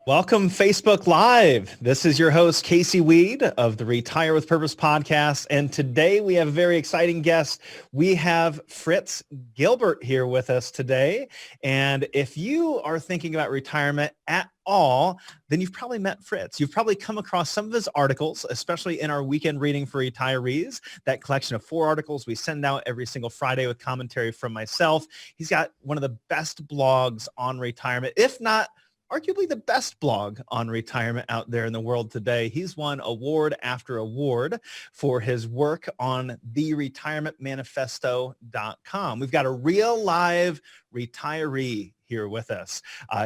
Welcome, Facebook Live. This is your host, Casey Weade of the Retire with Purpose podcast. And today we have a very exciting guest. We have Fritz Gilbert here with us today. And if you are thinking about retirement at all, then you've probably met Fritz. You've probably come across some of his articles, especially in our weekend reading for retirees, that collection of 4 articles we send out every single Friday with commentary from myself. He's got one of the best blogs on retirement, if not arguably the best blog on retirement out there in the world today. He's won award after award for his work on the retirementmanifesto.com. We've got a real live retiree here with us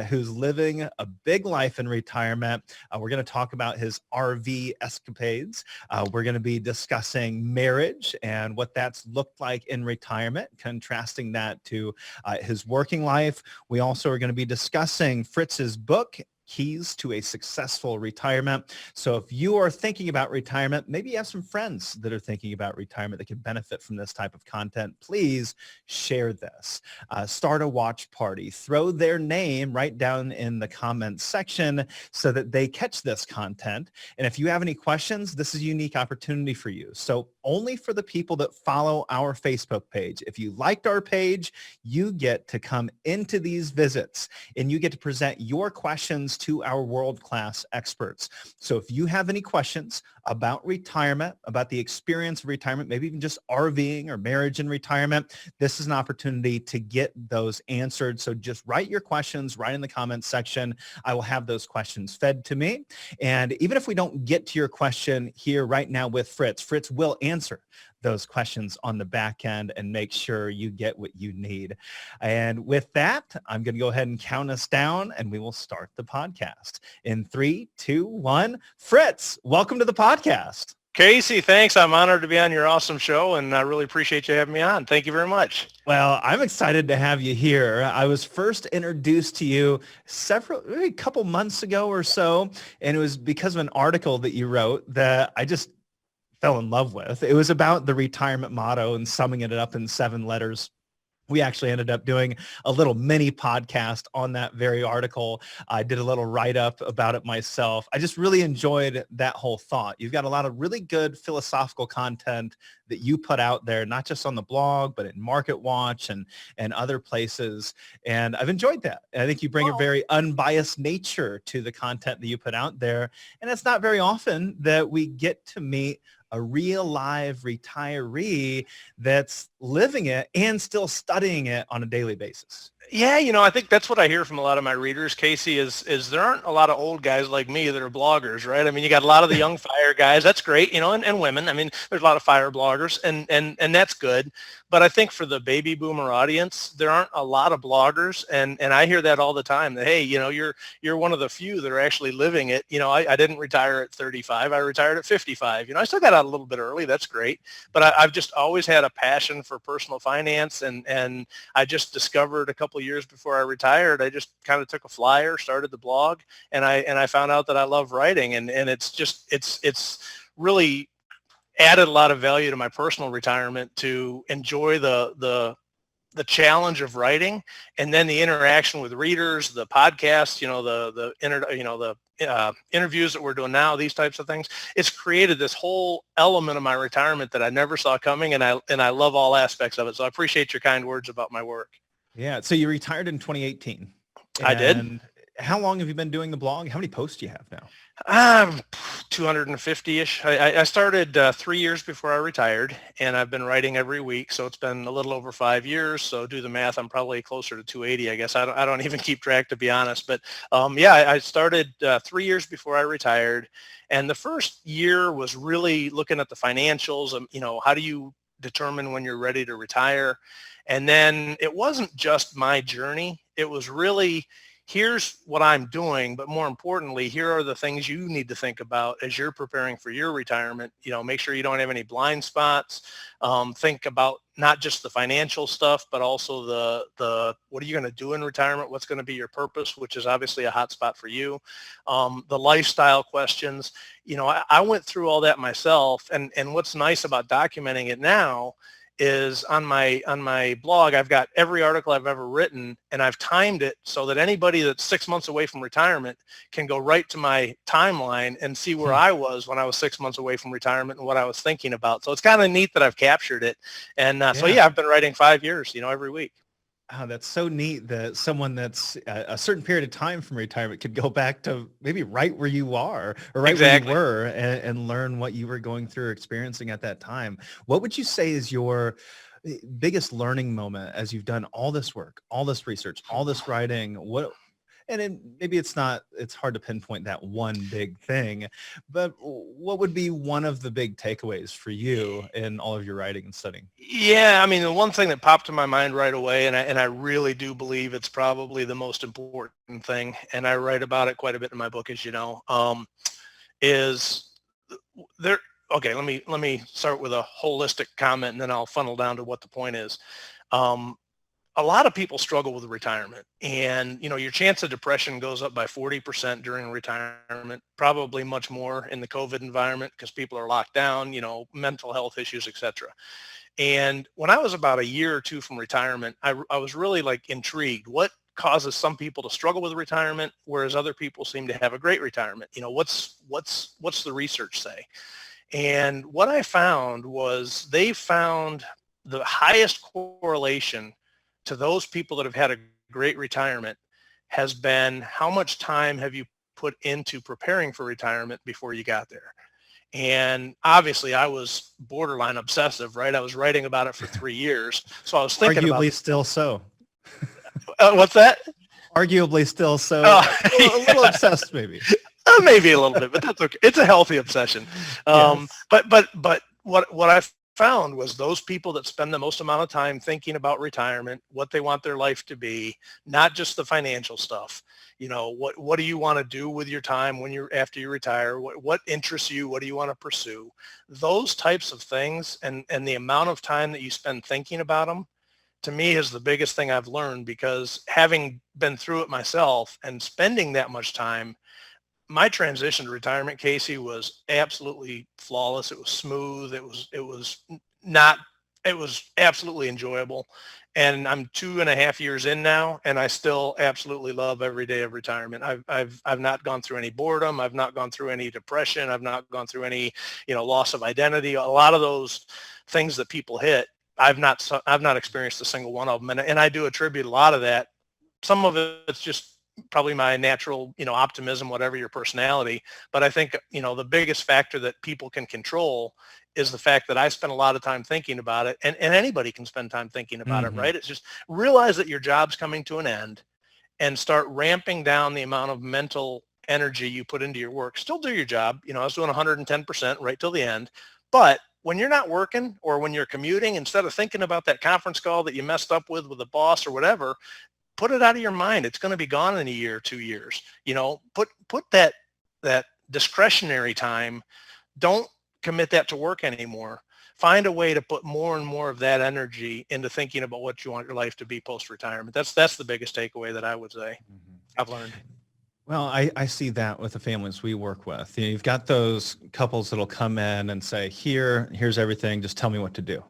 who's living a big life in retirement. We're going to talk about his RV escapades. We're going to be discussing marriage and what that's looked like in retirement, contrasting that to his working life. We also are going to be discussing Fritz's book, Keys to a Successful Retirement. So if you are thinking about retirement, maybe you have some friends that are thinking about retirement that can benefit from this type of content, please share this. Start a watch party. Throw their name right down in the comments section so that they catch this content. And if you have any questions, this is a unique opportunity for you. So only for the people that follow our Facebook page. If you liked our page, you get to come into these visits and you get to present your questions to our world-class experts. So if you have any questions about retirement, about the experience of retirement, maybe even just RVing or marriage in retirement, this is an opportunity to get those answered. So just write your questions right in the comments section. I will have those questions fed to me. And even if we don't get to your question here right now with Fritz, Fritz will answer those questions on the back end and make sure you get what you need. And with that, I'm going to go ahead and count us down and we will start the podcast in 3, 2, 1. Fritz, welcome to the podcast. Casey, thanks. I'm honored to be on your awesome show, and I really appreciate you having me on. Thank you very much. Well, I'm excited to have you here. I was first introduced to you a couple months ago or so, and it was because of an article that you wrote that I just fell in love with. It was about the retirement motto and summing it up in 7 letters. We actually ended up doing a little mini podcast on that very article. I did a little write-up about it myself. I just really enjoyed that whole thought. You've got a lot of really good philosophical content that you put out there, not just on the blog, but in Market Watch and other places. And I've enjoyed that. And I think you bring a very unbiased nature to the content that you put out there. And it's not very often that we get to meet a real live retiree that's living it and still studying it on a daily basis. Yeah, I think that's what I hear from a lot of my readers, Casey, is there aren't a lot of old guys like me that are bloggers, right? I mean, you got a lot of the young fire guys. That's great, and women. I mean, there's a lot of fire bloggers, and that's good. But I think for the baby boomer audience, there aren't a lot of bloggers, and I hear that all the time. That hey, you're one of the few that are actually living it. I didn't retire at 35. I retired at 55. I still got out a little bit early. That's great. But I've just always had a passion for personal finance, and I just discovered a couple of years before I retired, I just kind of took a flyer, started the blog, and I found out that I love writing, and it's really added a lot of value to my personal retirement to enjoy the challenge of writing, and then the interaction with readers, the podcasts, the interviews that we're doing now, these types of things. It's created this whole element of my retirement that I never saw coming, and I love all aspects of it. So I appreciate your kind words about my work. Yeah. So you retired in 2018. I did. How long have you been doing the blog? How many posts do you have now? 250-ish. I started 3 years before I retired, and I've been writing every week. So it's been a little over 5 years. So do the math. I'm probably closer to 280, I guess. I don't even keep track, to be honest. But I started 3 years before I retired. And the first year was really looking at the financials. How do you determine when you're ready to retire? And then it wasn't just my journey. It was really, here's what I'm doing, but more importantly, here are the things you need to think about as you're preparing for your retirement. Make sure you don't have any blind spots. Think about not just the financial stuff, but also the what are you going to do in retirement? What's going to be your purpose, which is obviously a hot spot for you. The lifestyle questions. I went through all that myself. And what's nice about documenting it now is on my blog, I've got every article I've ever written, and I've timed it so that anybody that's 6 months away from retirement can go right to my timeline and see where I was when I was 6 months away from retirement and what I was thinking about. So it's kind of neat that I've captured it. And so I've been writing 5 years, every week. Oh, that's so neat that someone that's a certain period of time from retirement could go back to maybe right where you are or right where you were and learn what you were going through or experiencing at that time. What would you say is your biggest learning moment as you've done all this work, all this research, all this writing? And then maybe it's hard to pinpoint that one big thing, but what would be one of the big takeaways for you in all of your writing and studying? Yeah, I mean, the one thing that popped to my mind right away, and I really do believe it's probably the most important thing, and I write about it quite a bit in my book, as you know, is there. Okay, let me start with a holistic comment, and then I'll funnel down to what the point is. A lot of people struggle with retirement, and your chance of depression goes up by 40% during retirement, probably much more in the COVID environment because people are locked down, mental health issues, etc. And when I was about a year or two from retirement, I was really intrigued. What causes some people to struggle with retirement, whereas other people seem to have a great retirement? What's the research say? And what I found was they found the highest correlation to those people that have had a great retirement has been how much time have you put into preparing for retirement before you got there. And obviously I was borderline obsessive, right? I was writing about it for 3 years. So I was thinking Arguably still so. What's that? Arguably still so. A little obsessed maybe. Maybe a little bit, but that's okay. It's a healthy obsession. Yes. But what I found was those people that spend the most amount of time thinking about retirement, what they want their life to be, not just the financial stuff. What do you want to do with your time after you retire? What interests you? What do you want to pursue? Those types of things and the amount of time that you spend thinking about them, to me, is the biggest thing I've learned, because having been through it myself and spending that much time, my transition to retirement, Casey, was absolutely flawless. It was smooth. It was absolutely enjoyable. And I'm 2.5 years in now, and I still absolutely love every day of retirement. I've not gone through any boredom. I've not gone through any depression. I've not gone through any, loss of identity. A lot of those things that people hit, I've not experienced a single one of them. And I do attribute a lot of that. Some of it's just probably my natural, optimism, whatever your personality. But I think, the biggest factor that people can control is the fact that I spend a lot of time thinking about it, and anybody can spend time thinking about it, right? It's just realize that your job's coming to an end and start ramping down the amount of mental energy you put into your work. Still do your job. I was doing 110% right till the end. But when you're not working or when you're commuting, instead of thinking about that conference call that you messed up with the boss or whatever, put it out of your mind. It's going to be gone in a year, 2 years. Put that discretionary time. Don't commit that to work anymore. Find a way to put more and more of that energy into thinking about what you want your life to be post-retirement. That's the biggest takeaway that I would say I've learned. Well, I see that with the families we work with. You've got those couples that'll come in and say, here's everything, just tell me what to do.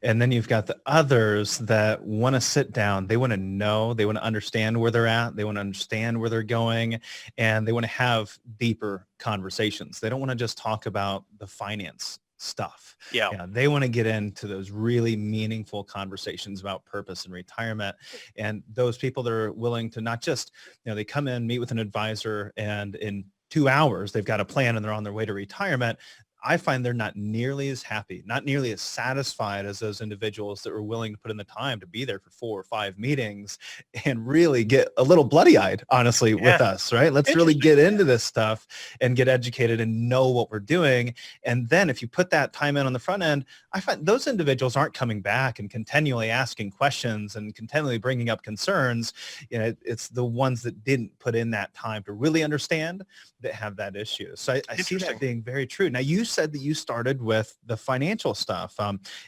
And then you've got the others that want to sit down. They want to know, they want to understand where they're at. They want to understand where they're going, and they want to have deeper conversations. They don't want to just talk about the finance stuff. Yeah. They want to get into those really meaningful conversations about purpose and retirement. And those people that are willing to not just, they come in, meet with an advisor, and in 2 hours, they've got a plan and they're on their way to retirement. I find they're not nearly as happy, not nearly as satisfied as those individuals that were willing to put in the time to be there for 4 or 5 meetings and really get a little bloody-eyed, honestly, with us, right? Let's really get into this stuff and get educated and know what we're doing. And then if you put that time in on the front end, I find those individuals aren't coming back and continually asking questions and continually bringing up concerns. It's the ones that didn't put in that time to really understand that have that issue. So I see that being very true. Now, you said that you started with the financial stuff.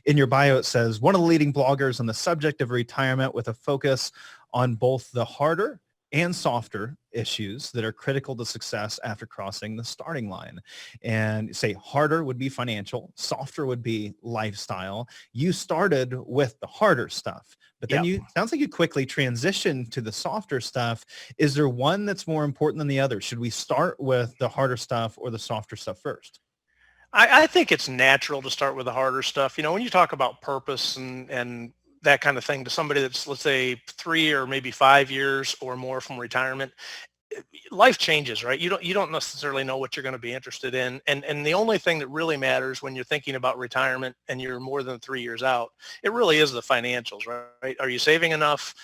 In your bio, it says, one of the leading bloggers on the subject of retirement with a focus on both the harder and softer issues that are critical to success after crossing the starting line. And say harder would be financial, softer would be lifestyle. You started with the harder stuff, but then sounds like you quickly transitioned to the softer stuff. Is there one that's more important than the other? Should we start with the harder stuff or the softer stuff first? I think it's natural to start with the harder stuff. You know, when you talk about purpose and that kind of thing to somebody that's, let's say, 3 or maybe 5 years or more from retirement, life changes, right? You don't necessarily know what you're going to be interested in. And the only thing that really matters when you're thinking about retirement and you're more than 3 years out, it really is the financials, right? Are you saving enough?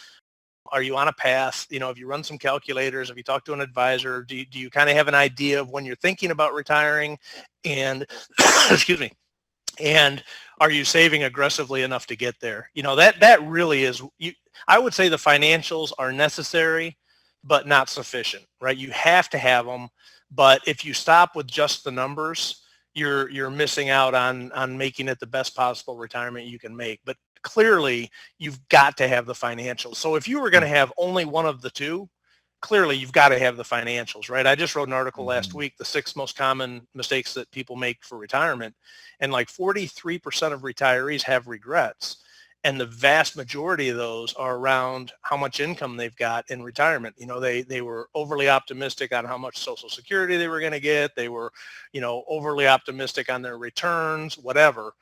Are you on a path? You know, if you run some calculators, if you talk to an advisor, do you kind of have an idea of when you're thinking about retiring? And excuse me. And are you saving aggressively enough to get there? You know, that really is, I would say the financials are necessary, but not sufficient, right? You have to have them. But if you stop with just the numbers, you're missing out on making it the best possible retirement you can make. But clearly, you've got to have the financials. So if you were going to have only one of the two, clearly you've got to have the financials, right? I just wrote an article last week, the 6 most common mistakes that people make for retirement. And like 43% of retirees have regrets. And the vast majority of those are around how much income they've got in retirement. You know, they were overly optimistic on how much Social Security they were going to get. They were, you know, overly optimistic on their returns, whatever.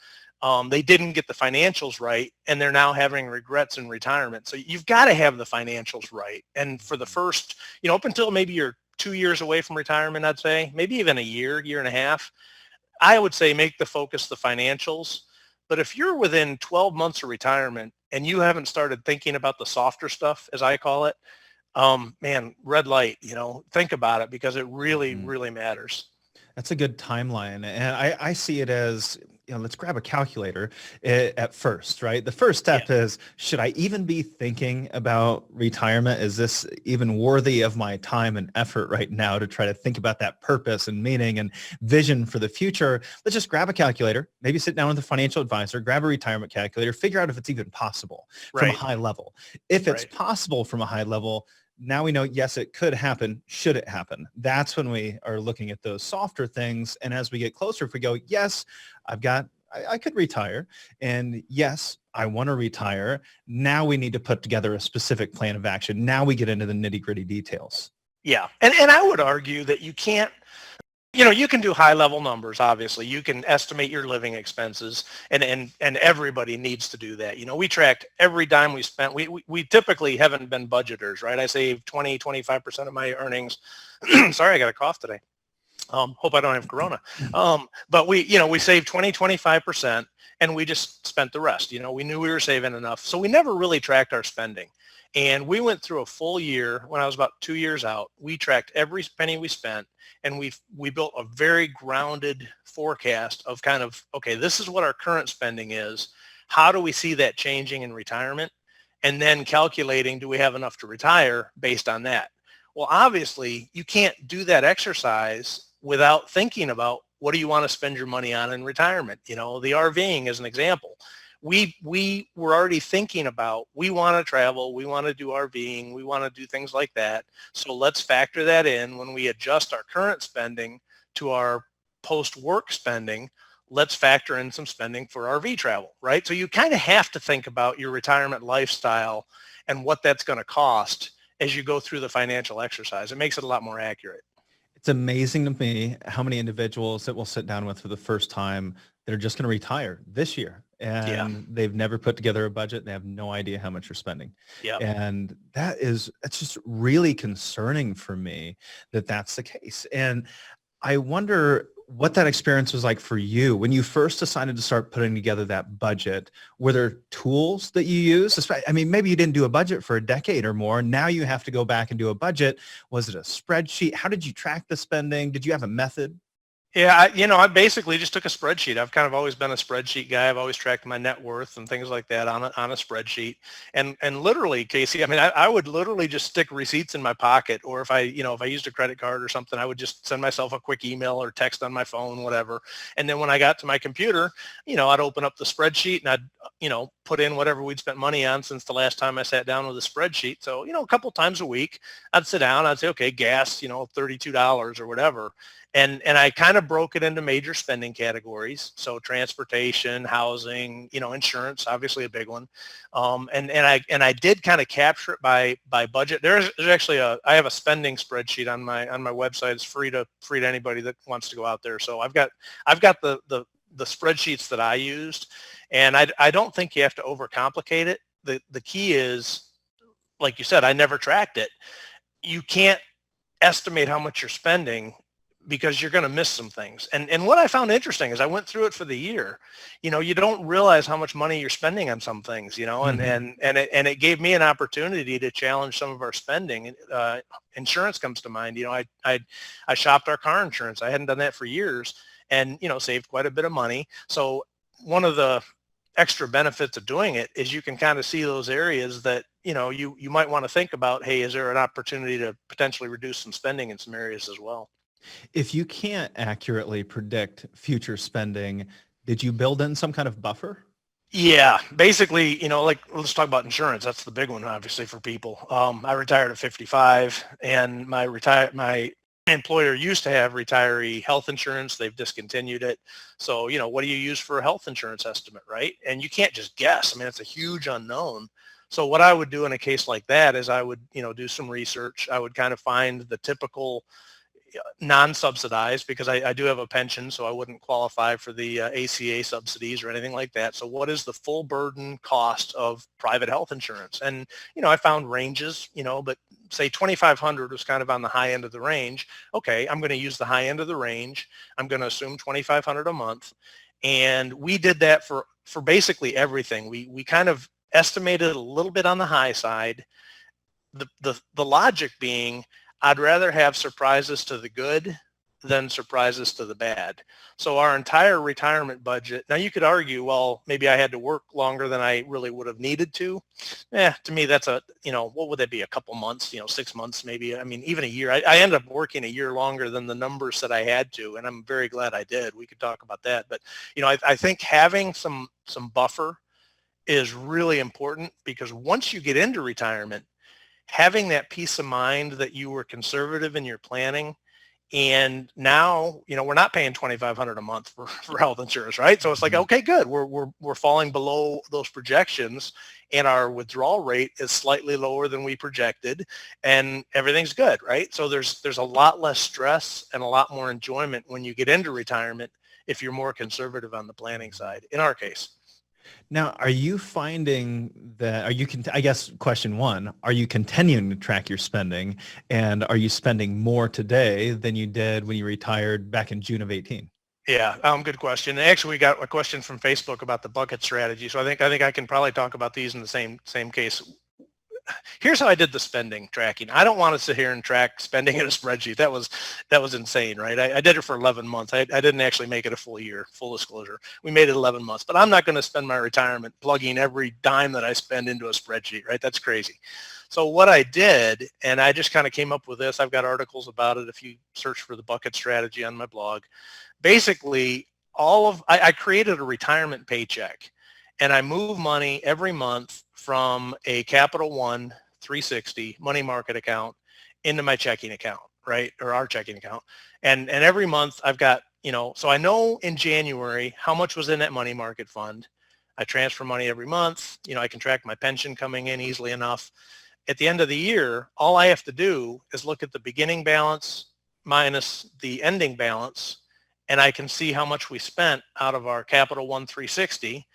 They didn't get the financials right, and they're now having regrets in retirement. So you've got to have the financials right. And for the first, you know, up until maybe you're 2 years away from retirement, I'd say, maybe even a year and a half, I would say make the focus the financials. But if you're within 12 months of retirement and you haven't started thinking about the softer stuff, as I call it, man, red light, you know, think about it, because it really, really matters. That's a good timeline. And I see it as, you know, let's grab a calculator at first, right? The first step is, should I even be thinking about retirement? Is this even worthy of my time and effort right now to try to think about that purpose and meaning and vision for the future? Let's just grab a calculator, maybe sit down with a financial advisor, grab a retirement calculator, figure out if it's even possible from a high level. If it's possible from a high level, now we know, yes, it could happen. Should it happen? That's when we are looking at those softer things. And as we get closer, if we go, yes, I could retire. And yes, I want to retire. Now we need to put together a specific plan of action. Now we get into the nitty gritty details. Yeah. And I would argue that you can't, you know, you can do high level numbers. Obviously you can estimate your living expenses, and everybody needs to do that. You know, we tracked every dime we spent. We typically haven't been budgeters, right? I save 25% of my earnings. Sorry, I got a cough today. Hope I don't have corona. But we saved 25%, and we just spent the rest. You know, we knew we were saving enough. So we never really tracked our spending. And we went through a full year when I was about 2 years out. We tracked every penny we spent, and we built a very grounded forecast of kind of, okay, this is what our current spending is. How do we see that changing in retirement? And then calculating, do we have enough to retire based on that? Well, obviously, you can't do that exercise without thinking about, what do you want to spend your money on in retirement? You know, the Rving is an example. We were already thinking about, we want to travel, we want to do Rving, we want to do things like that. So let's factor that in when we adjust our current spending to our post-work spending. Let's factor in some spending for RV travel, right? So you kind of have to think about your retirement lifestyle and what that's going to cost as you go through the financial exercise. It makes it a lot more accurate. It's amazing to me how many individuals that we'll sit down with for the first time that are just going to retire this year, and they've never put together a budget. They have no idea how much they're spending. And it's just really concerning for me that that's the case. And I wonder what that experience was like for you when you first decided to start putting together that budget. Were there tools that you used? I mean, maybe you didn't do a budget for a decade or more. Now you have to go back and do a budget. Was it a spreadsheet? How did you track the spending? Did you have a method? Yeah, I basically just took a spreadsheet. I've kind of always been a spreadsheet guy. I've always tracked my net worth and things like that on a spreadsheet. And literally, Casey, I mean, I would literally just stick receipts in my pocket, or if I used a credit card or something, I would just send myself a quick email or text on my phone, whatever. And then when I got to my computer, I'd open up the spreadsheet and I'd, put in whatever we'd spent money on since the last time I sat down with a spreadsheet. So, a couple times a week, I'd sit down, I'd say, okay, gas, $32 or whatever. And I kind of broke it into major spending categories. So transportation, housing, insurance, obviously a big one. And I did kind of capture it by budget. There's actually I have a spending spreadsheet on my website. It's free to anybody that wants to go out there. So I've got the spreadsheets that I used, and I don't think you have to overcomplicate it. The key is, like you said, I never tracked it. You can't estimate how much you're spending because you're going to miss some things. And what I found interesting is I went through it for the year. You don't realize how much money you're spending on some things, Mm-hmm. and it gave me an opportunity to challenge some of our spending. Insurance comes to mind. I shopped our car insurance. I hadn't done that for years, and, saved quite a bit of money. So one of the extra benefits of doing it is you can kind of see those areas that, you might want to think about, hey, is there an opportunity to potentially reduce some spending in some areas as well? If you can't accurately predict future spending, did you build in some kind of buffer? Yeah, basically, let's talk about insurance. That's the big one, obviously, for people. I retired at 55, and my employer used to have retiree health insurance. They've discontinued it. So, what do you use for a health insurance estimate, right? And you can't just guess. I mean, it's a huge unknown. So what I would do in a case like that is I would, do some research. I would kind of find the typical non-subsidized, because I do have a pension, so I wouldn't qualify for the ACA subsidies or anything like that. So what is the full burden cost of private health insurance? And, I found ranges, but say 2,500 was kind of on the high end of the range. Okay, I'm going to use the high end of the range. I'm going to assume 2,500 a month. And we did that for basically everything. We kind of estimated a little bit on the high side. The logic being, I'd rather have surprises to the good than surprises to the bad. So our entire retirement budget, now you could argue, well, maybe I had to work longer than I really would have needed to. To me, that's what would that be? A couple months, 6 months, maybe. I mean, even a year. I ended up working a year longer than the numbers that I had to, and I'm very glad I did. We could talk about that. But, I think having some buffer is really important, because once you get into retirement, having that peace of mind that you were conservative in your planning, and now, we're not paying $2,500 a month for health insurance, right? So it's like, okay, good. We're falling below those projections, and our withdrawal rate is slightly lower than we projected, and everything's good, right? So there's a lot less stress and a lot more enjoyment when you get into retirement if you're more conservative on the planning side, in our case. Now, are you finding that, I guess question one, are you continuing to track your spending, and are you spending more today than you did when you retired back in June of 18? Yeah, good question. Actually, we got a question from Facebook about the bucket strategy. So I think I can probably talk about these in the same case. Here's how I did the spending tracking. I don't want to sit here and track spending in a spreadsheet. That was insane, right? I did it for 11 months. I didn't actually make it a full year, full disclosure. We made it 11 months, but I'm not going to spend my retirement plugging every dime that I spend into a spreadsheet, right? That's crazy. So what I did, and I just kind of came up with this, I've got articles about it if you search for the bucket strategy on my blog. Basically, I created a retirement paycheck, and I move money every month from a Capital One 360 money market account into my checking account, right? Or our checking account. And every month I've got, so I know in January how much was in that money market fund. I transfer money every month. I can track my pension coming in easily enough. At the end of the year, all I have to do is look at the beginning balance minus the ending balance, and I can see how much we spent out of our Capital One 360,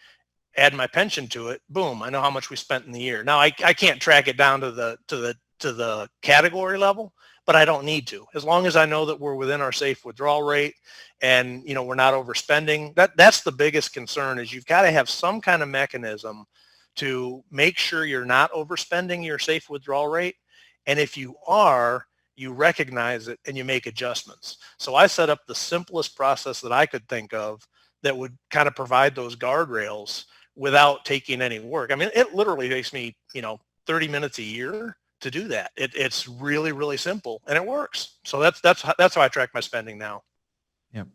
add my pension to it, boom, I know how much we spent in the year. Now I can't track it down to the category level, but I don't need to. As long as I know that we're within our safe withdrawal rate and, we're not overspending. That's the biggest concern, is you've got to have some kind of mechanism to make sure you're not overspending your safe withdrawal rate. And if you are, you recognize it, and you make adjustments. So I set up the simplest process that I could think of that would kind of provide those guardrails without taking any work. I mean, it literally takes me, 30 minutes a year to do that. It's really, really simple, and it works. So that's how I track my spending now. Yeah.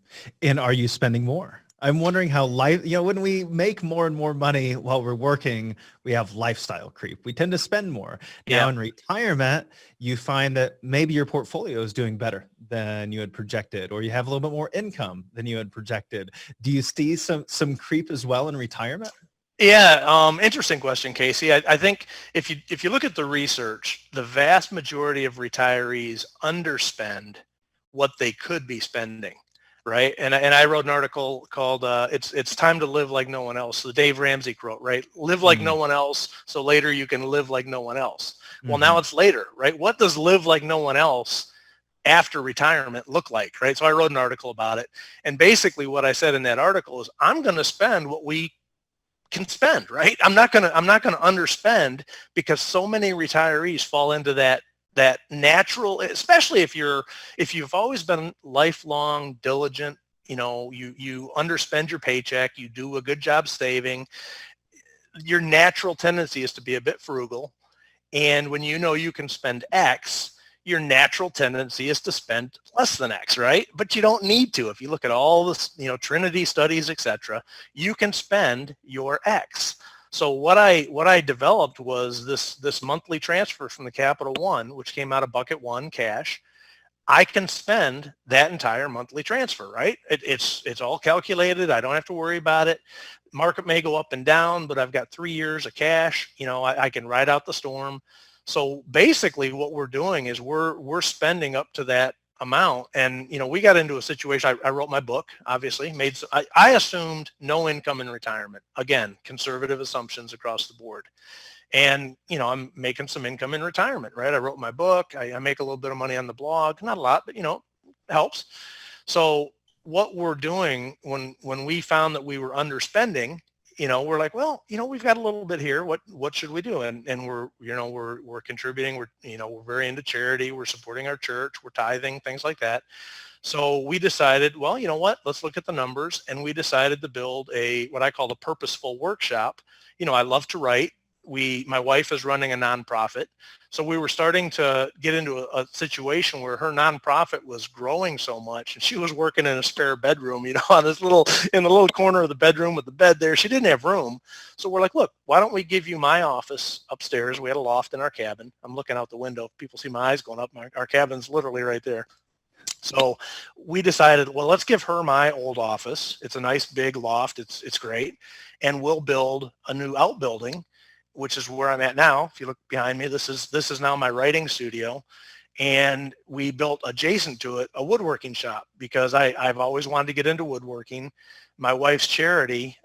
And are you spending more? I'm wondering how when we make more and more money while we're working, we have lifestyle creep. We tend to spend more. Now in retirement, you find that maybe your portfolio is doing better than you had projected, or you have a little bit more income than you had projected. Do you see some creep as well in retirement? Yeah, interesting question, Casey. I think if you look at the research, the vast majority of retirees underspend what they could be spending. Right. And I wrote an article called it's time to live like no one else. The Dave Ramsey quote, right? Live like no one else, so later you can live like no one else. Well, now it's later, right? What does live like no one else after retirement look like, right? So I wrote an article about it. And basically what I said in that article is I'm going to spend what we can spend, right? I'm not going to underspend, because so many retirees fall into that natural, especially if you've always been lifelong diligent, you underspend your paycheck, you do a good job saving, your natural tendency is to be a bit frugal. And when you can spend X, your natural tendency is to spend less than X, right? But you don't need to. If you look at all this, Trinity studies, etc., you can spend your X. So what I developed was this monthly transfer from the Capital One, which came out of bucket one cash. I can spend that entire monthly transfer, right? It's all calculated. I don't have to worry about it. Market may go up and down, but I've got 3 years of cash. I can ride out the storm. So basically what we're doing is we're spending up to that amount. And, we got into a situation. I wrote my book, obviously, I assumed no income in retirement. Again, conservative assumptions across the board. And, I'm making some income in retirement, right? I wrote my book. I make a little bit of money on the blog, not a lot, but, helps. So what we're doing when we found that we were underspending, we're like, well, we've got a little bit here. What should we do? And we're contributing. We're very into charity. We're supporting our church. We're tithing, things like that. So we decided, well, you know what? Let's look at the numbers. And we decided to build what I call a purposeful workshop. I love to write. My wife is running a nonprofit. So we were starting to get into a situation where her nonprofit was growing so much, and she was working in a spare bedroom, on in the little corner of the bedroom with the bed there. She didn't have room. So we're like, look, why don't we give you my office upstairs? We had a loft in our cabin. I'm looking out the window. People see my eyes going up. Our cabin's literally right there. So we decided, well, let's give her my old office. It's a nice big loft. It's great. And we'll build a new outbuilding, which is where I'm at now. If you look behind me, this is now my writing studio. And we built adjacent to it a woodworking shop, because I've always wanted to get into woodworking. My wife's charity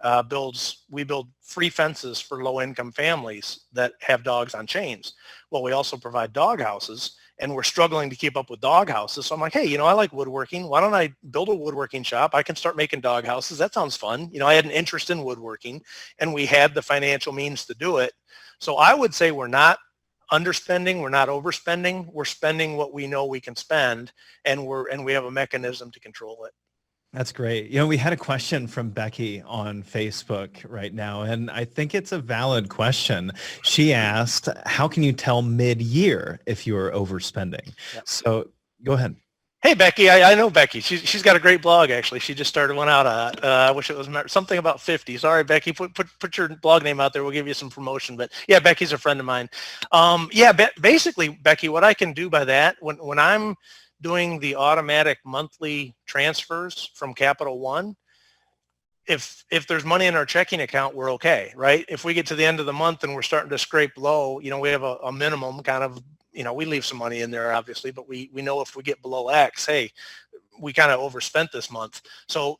we build free fences for low-income families that have dogs on chains. Well, we also provide dog houses, and we're struggling to keep up with dog houses. So I'm like, hey, I like woodworking. Why don't I build a woodworking shop? I can start making dog houses. That sounds fun. I had an interest in woodworking, and we had the financial means to do it. So I would say we're not underspending. We're not overspending. We're spending what we know we can spend, and we have a mechanism to control it. That's great. We had a question from Becky on Facebook right now, and I think it's a valid question. She asked, how can you tell mid-year if you're overspending? Yep. So go ahead. Hey, Becky, I know Becky. She's got a great blog, actually. She just started one out. I wish it was something about 50. Sorry, Becky, put your blog name out there. We'll give you some promotion. But yeah, Becky's a friend of mine. Basically, Becky, what I can do by that, when I'm doing the automatic monthly transfers from Capital One, if there's money in our checking account, we're okay, right? If we get to the end of the month and we're starting to scrape low, we have a minimum kind of, we leave some money in there, obviously, but we know if we get below X, hey, we kind of overspent this month. So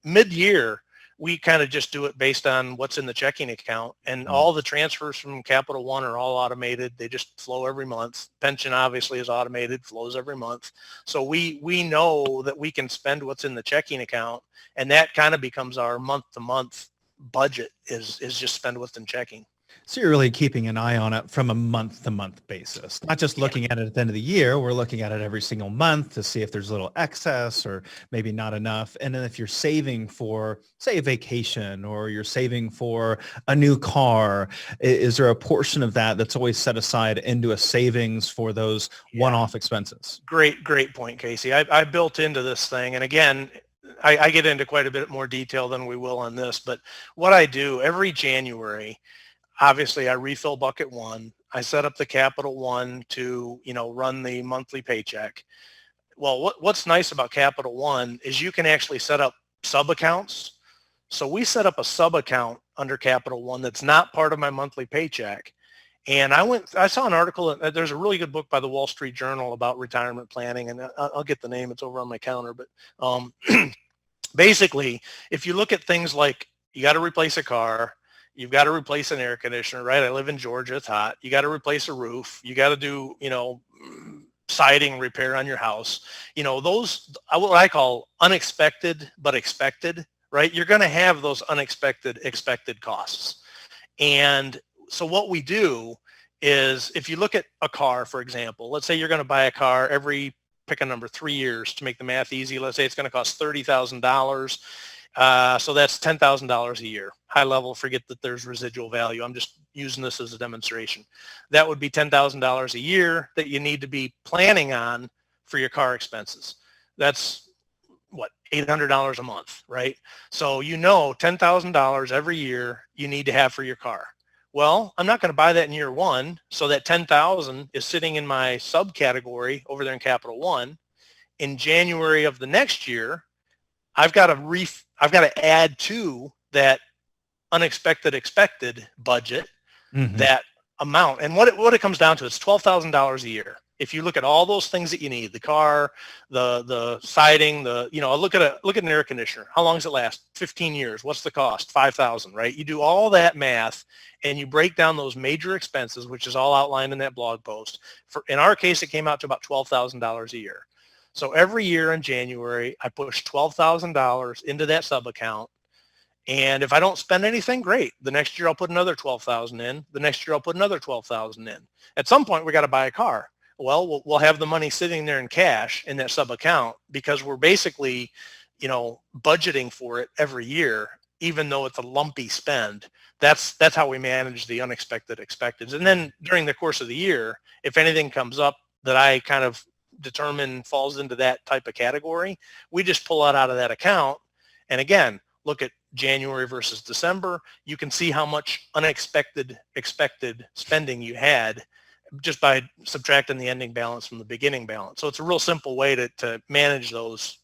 mid-year, we kind of just do it based on what's in the checking account, and all the transfers from Capital One are all automated. They just flow every month. Pension obviously is automated, flows every month. So we know that we can spend what's in the checking account, and that kind of becomes our month-to-month budget is just spend what's in checking. So you're really keeping an eye on it from a month-to-month basis, not just looking at it at the end of the year. We're looking at it every single month to see if there's a little excess or maybe not enough. And then if you're saving for, say, a vacation, or you're saving for a new car, is there a portion of that that's always set aside into a savings for those one-off expenses? Great point, Casey. I built into this thing. And again, I get into quite a bit more detail than we will on this, but what I do every January, obviously I refill bucket one. I set up the Capital One to, run the monthly paycheck. Well, what's nice about Capital One is you can actually set up sub accounts. So we set up a sub account under Capital One that's not part of my monthly paycheck. And I saw an article, there's a really good book by the Wall Street Journal about retirement planning, and I'll get the name, it's over on my counter. But basically, if you look at things like you got to replace a car, you've got to replace an air conditioner, right? I live in Georgia, it's hot. You got to replace a roof. You got to do, siding repair on your house. Those, what I call unexpected but expected, right? You're going to have those unexpected, expected costs. And so what we do is, if you look at a car, for example, let's say you're going to buy a car every, pick a number, 3 years to make the math easy. Let's say it's going to cost $30,000. So that's $10,000 a year. High level, forget that there's residual value. I'm just using this as a demonstration. That would be $10,000 a year that you need to be planning on for your car expenses. That's $800 a month, right? So $10,000 every year you need to have for your car. Well, I'm not going to buy that in year one, so that $10,000 is sitting in my subcategory over there in Capital One. In January of the next year, I've got to add to that unexpected expected budget that amount. And what it comes down to, it's $12,000 a year. If you look at all those things that you need, the car, the siding, look at an air conditioner. How long does it last? 15 years. What's the cost? $5,000, right? You do all that math and you break down those major expenses, which is all outlined in that blog post. In our case, it came out to about $12,000 a year. So every year in January, I push $12,000 into that sub account. And if I don't spend anything, great. The next year I'll put another $12,000 in. The next year I'll put another $12,000 in. At some point, we got to buy a car. Well, we'll have the money sitting there in cash in that sub account because we're basically, budgeting for it every year, even though it's a lumpy spend. That's how we manage the unexpected expected. And then during the course of the year, if anything comes up that I kind of determine falls into that type of category, we just pull it out of that account. And again, look at January versus December. You can see how much unexpected expected spending you had just by subtracting the ending balance from the beginning balance. So it's a real simple way to manage those,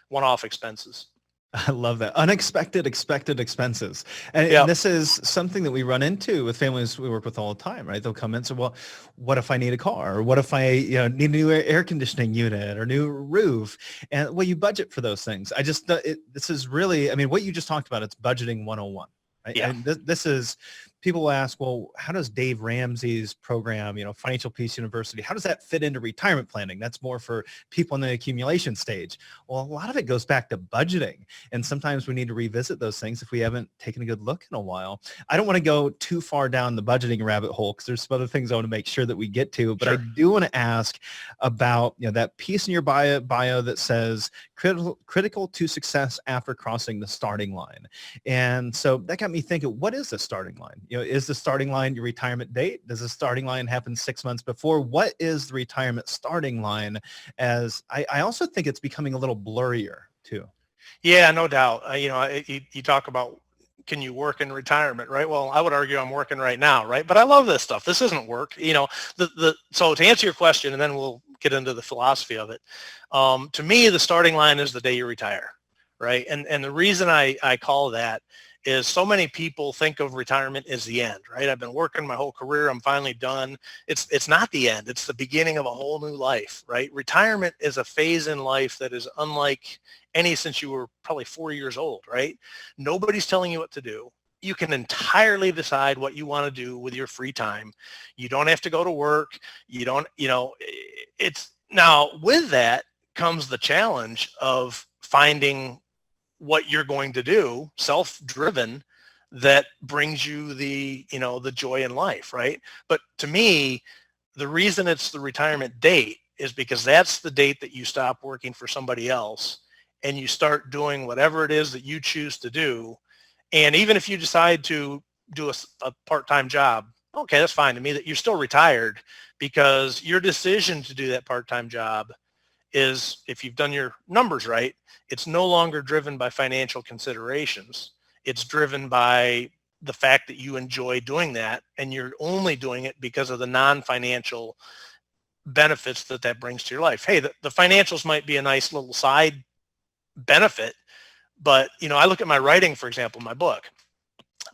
one-off expenses. I love that. Unexpected, expected expenses. And this is something that we run into with families we work with all the time, right? They'll come in and say, well, what if I need a car? Or what if I need a new air conditioning unit or new roof? And well, you budget for those things. This is really, what you just talked about, it's budgeting 101. Right? Yeah. And this is, people will ask, well, how does Dave Ramsey's program, Financial Peace University, how does that fit into retirement planning? That's more for people in the accumulation stage. Well, a lot of it goes back to budgeting. And sometimes we need to revisit those things if we haven't taken a good look in a while. I don't want to go too far down the budgeting rabbit hole because there's some other things I want to make sure that we get to. But sure. I do want to ask about that piece in your bio that says critical to success after crossing the starting line. And so that got me thinking, what is the starting line? Is the starting line your retirement date? Does the starting line happen 6 months before? What is the retirement starting line? As I also think it's becoming a little blurrier too. Yeah, no doubt. You talk about, can you work in retirement, right? Well, I would argue I'm working right now, right? But I love this stuff. This isn't work. So to answer your question, and then we'll get into the philosophy of it. To me, the starting line is the day you retire, right? And the reason I call that is so many people think of retirement as the end, right? I've been working my whole career. I'm finally done. It's not the end. It's the beginning of a whole new life, right? Retirement is a phase in life that is unlike any since you were probably 4 years old, right? Nobody's telling you what to do. You can entirely decide what you want to do with your free time. You don't have to go to work. Now with that comes the challenge of finding what you're going to do, self-driven, that brings you the, the joy in life, right? But to me, the reason it's the retirement date is because that's the date that you stop working for somebody else and you start doing whatever it is that you choose to do. And even if you decide to do a part-time job, okay, that's fine to me, that you're still retired, because your decision to do that part-time job is, if you've done your numbers right, it's no longer driven by financial considerations. It's driven by the fact that you enjoy doing that, and you're only doing it because of the non-financial benefits that brings to your life. Hey, the financials might be a nice little side benefit, but I look at my writing, for example, my book.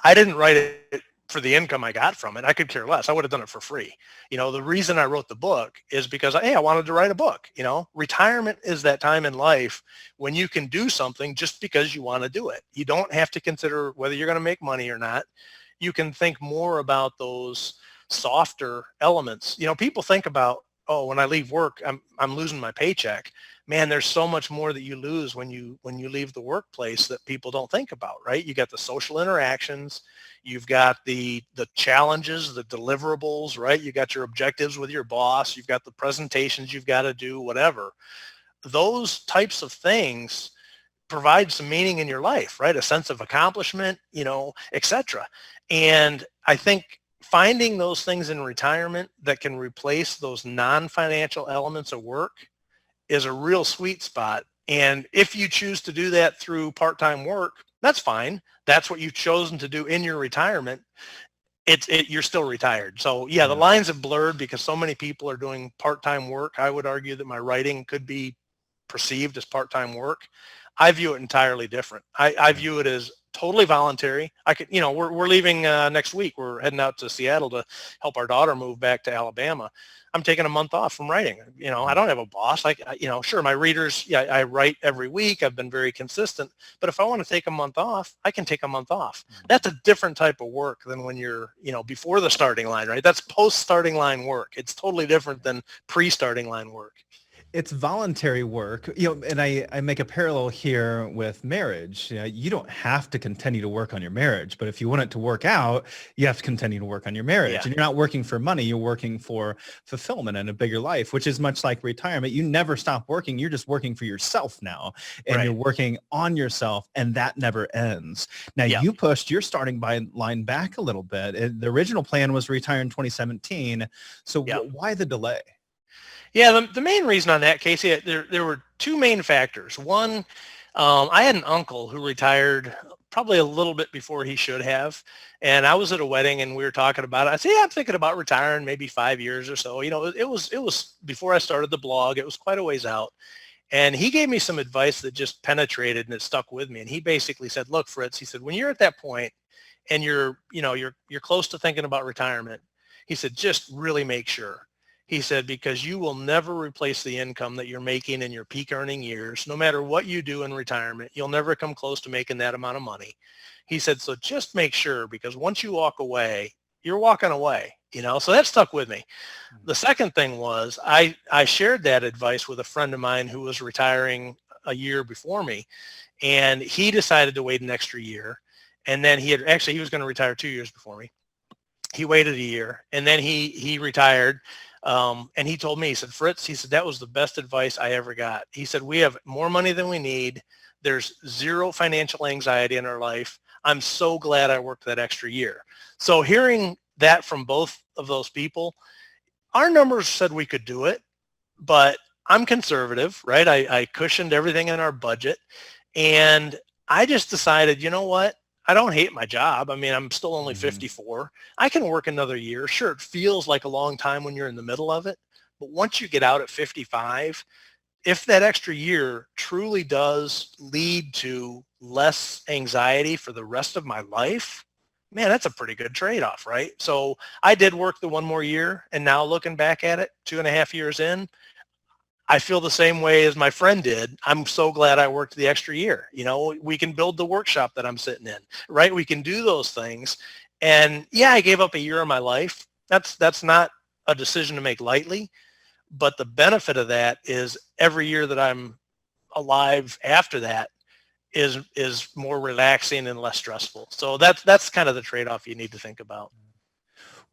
I didn't write it for the income I got from it. I could care less. I would have done it for free. The reason I wrote the book is because, hey, I wanted to write a book. Retirement is that time in life when you can do something just because you want to do it. You don't have to consider whether you're going to make money or not. You can think more about those softer elements. People think about, oh, when I leave work, I'm losing my paycheck. Man, there's so much more that you lose when you leave the workplace that people don't think about, right? You got the social interactions, you've got the challenges, the deliverables, right? You got your objectives with your boss, you've got the presentations you've got to do, whatever. Those types of things provide some meaning in your life, right? A sense of accomplishment, et cetera. And I think finding those things in retirement that can replace those non-financial elements of work is a real sweet spot. And if you choose to do that through part-time work, that's fine. That's what you've chosen to do in your retirement. You're still retired. So yeah, the lines have blurred because so many people are doing part-time work. I would argue that my writing could be perceived as part-time work. I view it entirely different. I view it as totally voluntary. We're leaving next week. We're heading out to Seattle to help our daughter move back to Alabama. I'm taking a month off from writing. I don't have a boss. Sure, my readers, I write every week. I've been very consistent, but if I want to take a month off, I can take a month off. That's a different type of work than when you're, before the starting line, right? That's post-starting line work. It's totally different than pre-starting line work. It's voluntary work, and I make a parallel here with marriage. You don't have to continue to work on your marriage, but if you want it to work out, you have to continue to work on your marriage. Yeah. And you're not working for money, you're working for fulfillment and a bigger life, which is much like retirement. You never stop working. You're just working for yourself now, and You're working on yourself, and that never ends. Now, You pushed your starting line back a little bit. The original plan was retire in 2017. So why the delay? Yeah, the main reason on that, Casey, there were two main factors. One, I had an uncle who retired probably a little bit before he should have, and I was at a wedding and we were talking about it. I said, yeah, I'm thinking about retiring maybe 5 years or so. It was before I started the blog. It was quite a ways out. And he gave me some advice that just penetrated and it stuck with me. And he basically said, look, Fritz, he said, when you're at that point and you're close to thinking about retirement, he said, just really make sure. He said, because you will never replace the income that you're making in your peak earning years. No matter what you do in retirement, you'll never come close to making that amount of money. He said, so just make sure, because once you walk away, you're walking away, so that stuck with me. The second thing was I shared that advice with a friend of mine who was retiring a year before me, and he decided to wait an extra year. And then he was going to retire 2 years before me. He waited a year, and then he retired. And he told me, he said, Fritz, he said, that was the best advice I ever got. He said, we have more money than we need. There's zero financial anxiety in our life. I'm so glad I worked that extra year. So hearing that from both of those people, our numbers said we could do it, but I'm conservative, right? I cushioned everything in our budget, and I just decided, you know what? I don't hate my job. I mean, I'm still only 54. I can work another year. Sure, it feels like a long time when you're in the middle of it, but once you get out at 55, if that extra year truly does lead to less anxiety for the rest of my life, man, that's a pretty good trade-off, right? So I did work the one more year, and now looking back at it, 2.5 years in, I feel the same way as my friend did. I'm so glad I worked the extra year. We can build the workshop that I'm sitting in, right? We can do those things. And yeah, I gave up a year of my life. That's not a decision to make lightly, but the benefit of that is every year that I'm alive after that is more relaxing and less stressful. So that's kind of the trade-off you need to think about.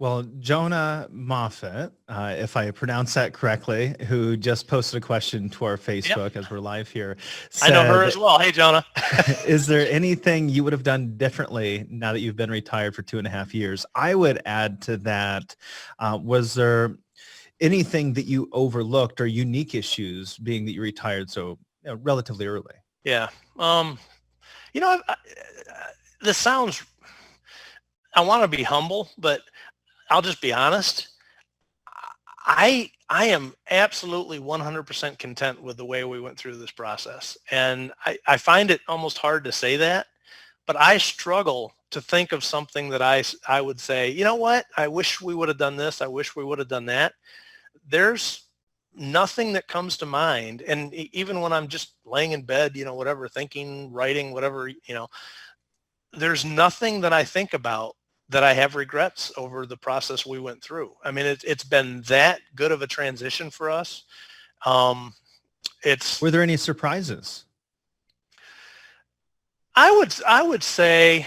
Well, Jonah Moffat, if I pronounce that correctly, who just posted a question to our Facebook as we're live here, I know her as well. Hey, Jonah. Is there anything you would have done differently now that you've been retired for 2.5 years? I would add to that, was there anything that you overlooked or unique issues being that you retired so relatively early? Yeah. This sounds, I want to be humble, but I'll just be honest. I am absolutely 100% content with the way we went through this process. And I find it almost hard to say that, but I struggle to think of something that I would say, you know what? I wish we would have done this. I wish we would have done that. There's nothing that comes to mind. And even when I'm just laying in bed, whatever, thinking, writing, whatever, there's nothing that I think about that I have regrets over the process we went through. I mean, it's been that good of a transition for us. Were there any surprises? I would say,